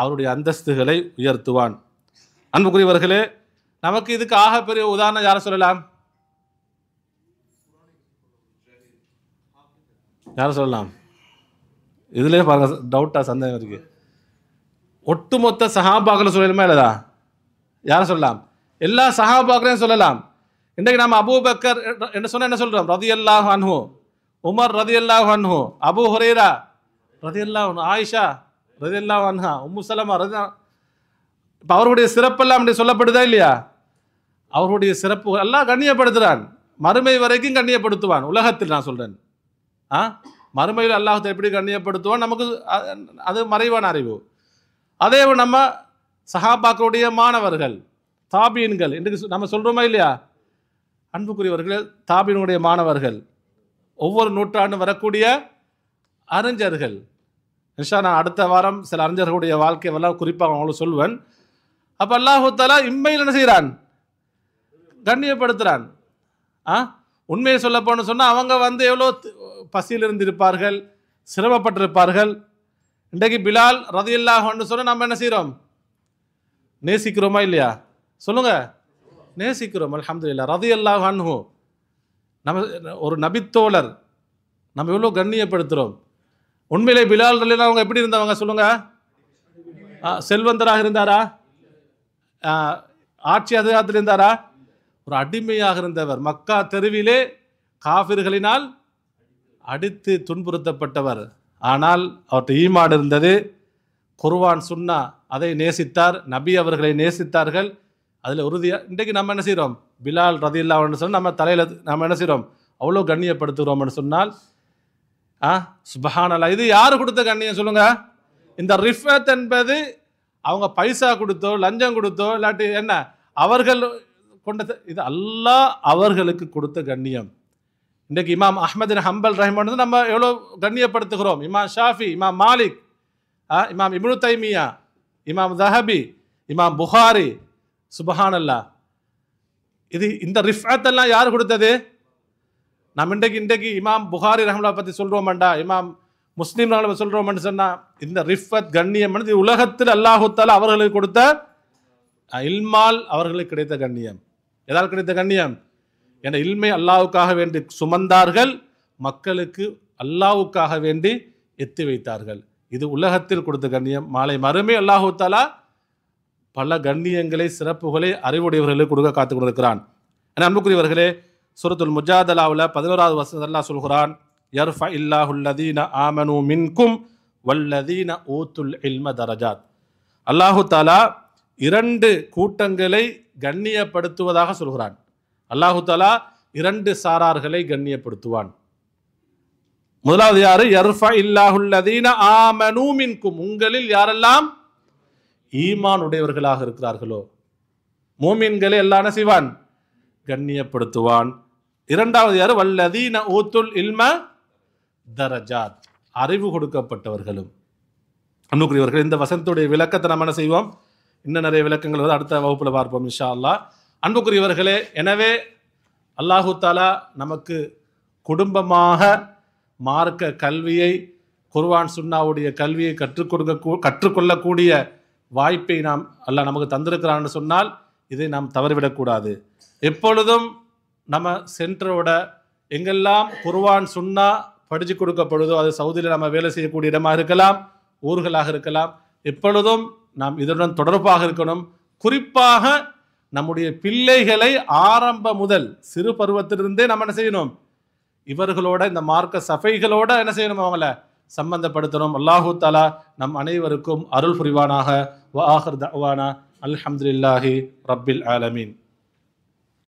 அவருடைய அந்தஸ்துகளை உயர்த்துவான். அன்புக்குரியவர்களே, நமக்கு இதுக்கு ஆக பெரிய உதாரணம் யாரை சொல்லலாம்? யாரை சொல்லலாம்? இதுலேயே பாருங்க, டவுட்டா, சந்தேகம் இருக்கு. ஒட்டுமொத்த சஹாபாக்களை சொல்லலுமா இல்லதா? யாரை சொல்லலாம்? எல்லா சஹாபாக்களையும் சொல்லலாம். இன்றைக்கு நாம் அபூபக்கர் என்று சொன்னால் என்ன சொல்கிறோம்? ரதியல்லாஹு அன்ஹு, உமர் ரதியல்லாஹு அன்ஹு, அபூ ஹுரைரா ரதியல்லாஹு அன்ஹு, ஆயிஷா ரதியல்லாஹு அன்ஹா, உம்மு சலமா ரதி. இப்போ அவருடைய சிறப்பெல்லாம் அப்படி சொல்லப்படுதா இல்லையா? அவருடைய சிறப்பு எல்லாம் கண்ணியப்படுத்துகிறான். மறுமை வரைக்கும் கண்ணியப்படுத்துவான். உலகத்தில் நான் சொல்கிறேன், மறுமையில் அல்லாஹ் எப்படி கண்ணியப்படுத்துவான் நமக்கு அது மறைவான அறிவு. அதே நம்ம சஹாபாக்களுடைய மாணவர்கள், தாபீன்கள் என்று நம்ம சொல்கிறோமா இல்லையா? அன்புக்குரியவர்கள், தாபீனுடைய மாணவர்கள், ஒவ்வொரு நூற்றாண்டும் வரக்கூடிய அறிஞர்கள். இன்ஷா நான் அடுத்த வாரம் சில அறிஞர்களுடைய வாழ்க்கை எல்லாம் குறிப்பாக அவங்களுக்கு சொல்வேன். அப்போ அல்லாஹு தஆலா இம்மையில் என்ன செய்கிறான்? கண்ணியப்படுத்துகிறான். உண்மையை சொல்ல போன்னு சொன்னால் அவங்க எவ்வளோ பசியில் இருந்திருப்பார்கள், சிரமப்பட்டிருப்பார்கள். இன்றைக்கு பிலால் ரதியல்லாஹு அன்ஹு சொன்னால் நம்ம என்ன செய்கிறோம்? நேசிக்கிறோமா இல்லையா? சொல்லுங்க, நேசிக்கிறோம். அல்ஹம்துலில்லாஹ். ரதியல்லாஹு அன்ஹு நம்ம ஒரு நபித்தோழர், நம்ம எவ்வளோ கண்ணியப்படுத்துகிறோம். உண்மையிலே பிலால் ரலியல்லாஹு அவங்க எப்படி இருந்தவங்க சொல்லுங்க? செல்வந்தராக இருந்தாரா? ஆட்சி அதிகாரத்தில் இருந்தாரா? ஒரு அடிமையாக இருந்தவர். மக்கா தெருவிலே காஃபிர்களினால் அடித்து துன்புறுத்தப்பட்டவர். ஆனால் அவர்கிட்ட ஈமான் இருந்தது. குர்ஆன் சுன்னா அதை நேசித்தார். நபி அவர்களை நேசித்தார்கள். அதில் உறுதியாக இன்றைக்கு நம்ம என்ன செய்கிறோம்? பிலால் ரதியல்லாஹு சொன்னால் நம்ம தலையில் நம்ம என்ன செய்கிறோம், அவ்வளோ கண்ணியப்படுத்துகிறோம்னு சொன்னால் சுப்ஹானல்லாஹ். இது யார் கொடுத்த கண்ணியம் சொல்லுங்க? இந்த ரிஃபத் என்பது அவங்க பைசா கொடுத்தோ லஞ்சம் கொடுத்தோ இல்லாட்டி என்ன அவர்கள் கொண்ட, இது அல்லாஹ் அவர்களுக்கு கொடுத்த கண்ணியம். இன்றைக்கு இமாம் அஹ்மது ஹம்பல் ரஹ்மான் நம்ம எவ்வளோ கண்ணியப்படுத்துகிறோம். இமாம் ஷாஃபி, இமாம் மாலிக், இமாம் இப்னு தைமியா, இமாம் தஹபி, இமாம் புகாரி, சுப்ஹானல்லாஹ். இது இந்த ரிஃபத் எல்லாம் யார் கொடுத்தது? நம்ம இன்றைக்கு இமாம் புகாரி ரஹ்மத்துல்லாஹி பற்றி சொல்கிறோம்டா, இமாம் முஸ்லீம் ரஹ்மத்துல்லாஹி சொல்கிறோம்னு சொன்னால் இந்த ரிஃபத் கண்ணியம் உலகத்தில் அல்லாஹு தஆலா அவர்களுக்கு கொடுத்த இல்மால் அவர்களுக்கு கிடைத்த கண்ணியம். எதால் கிடைத்த கண்ணியம்? என்ற இல்மை அல்லாஹ்வுக்காக வேண்டி சுமந்தார்கள், மக்களுக்கு அல்லாஹ்வுக்காக வேண்டி எத்தி வைத்தார்கள். இது உலகத்தில் கொடுத்த கண்ணியம். மாலை மறுமை அல்லாஹு தஆலா பல கண்ணியங்களை சிறப்புகளை அறிவுடையவர்களுக்கு கொடுக்க காத்து கொண்டிருக்கிறான். அன்புக்குரியவர்களே, சூரத்துல் முஜாதலாவில் 11வது வசனத்தில் அல்லாஹ் சொல்கிறான், யர்ஃப இல்லாஹுல்லதீன ஆமனு மின்கும் வல்லதீன ஊத்துல் இல்ம தரஜாத். அல்லாஹு தஆலா 2 கூட்டங்களை கண்ணியப்படுத்துவதாக சொல்கிறான். அல்லாஹு தஆலா 2 சாரார்களை கண்ணியப்படுத்துவான். முதலாவது யாரு? யர்ஃப இல்லாஹுல்லதீன ஆமனு மின்கும், உங்களில் யாரெல்லாம் ஈமான் உடையவர்களாக இருக்கிறார்களோ மூமின்களை எல்லாம் செய்வான், கண்ணியப்படுத்துவான். இரண்டாவது யாரு? வல்லதீன ஊத்துல் இல்ம தரஜாத், அறிவு கொடுக்கப்பட்டவர்களும். அன்புக்குரியவர்கள், இந்த வசனத்துடைய விளக்கத்தை நம்ம என்ன செய்வோம், இன்னும் நிறைய விளக்கங்கள் வந்து அடுத்த வகுப்புல பார்ப்போம் இன்ஷா அல்லாஹ். அன்புக்குரியவர்களே, எனவே அல்லாஹு தஆலா நமக்கு குடும்பமாக மார்க்க கல்வியை, குர்ஆன் சுன்னாவுடைய கல்வியை கற்றுக்கொள்ளக்கூடிய வாய்ப்பை நாம் அல்லாஹ் நமக்கு தந்திருக்கிறான்னு சொன்னால் இதை நாம் தவறிவிடக்கூடாது. எப்பொழுதும் நம்ம சென்டரோட எங்கெல்லாம் குர்ஆன் சுன்னா படித்து கொடுக்கப்படுதோ, அது சவுதியில் நம்ம வேலை செய்யக்கூடிய இடமாக இருக்கலாம், ஊர்களாக இருக்கலாம், எப்பொழுதும் நாம் இதனுடன் தொடர்பாக இருக்கணும். குறிப்பாக நம்முடைய பிள்ளைகளை ஆரம்ப முதல் சிறு பருவத்திலிருந்தே நம்ம என்ன செய்யணும், இவர்களோட இந்த மார்க்க சஃபைகளோட என்ன செய்யணும், அவங்கள சம்பந்தப்படுத்தணும். அல்லாஹு தஆலா நம் அனைவருக்கும் அருள் புரிவானாக. வ ஆகிர் தஅவானா அல்ஹம்துலில்லாஹி ரப்பில் ஆலமீன்.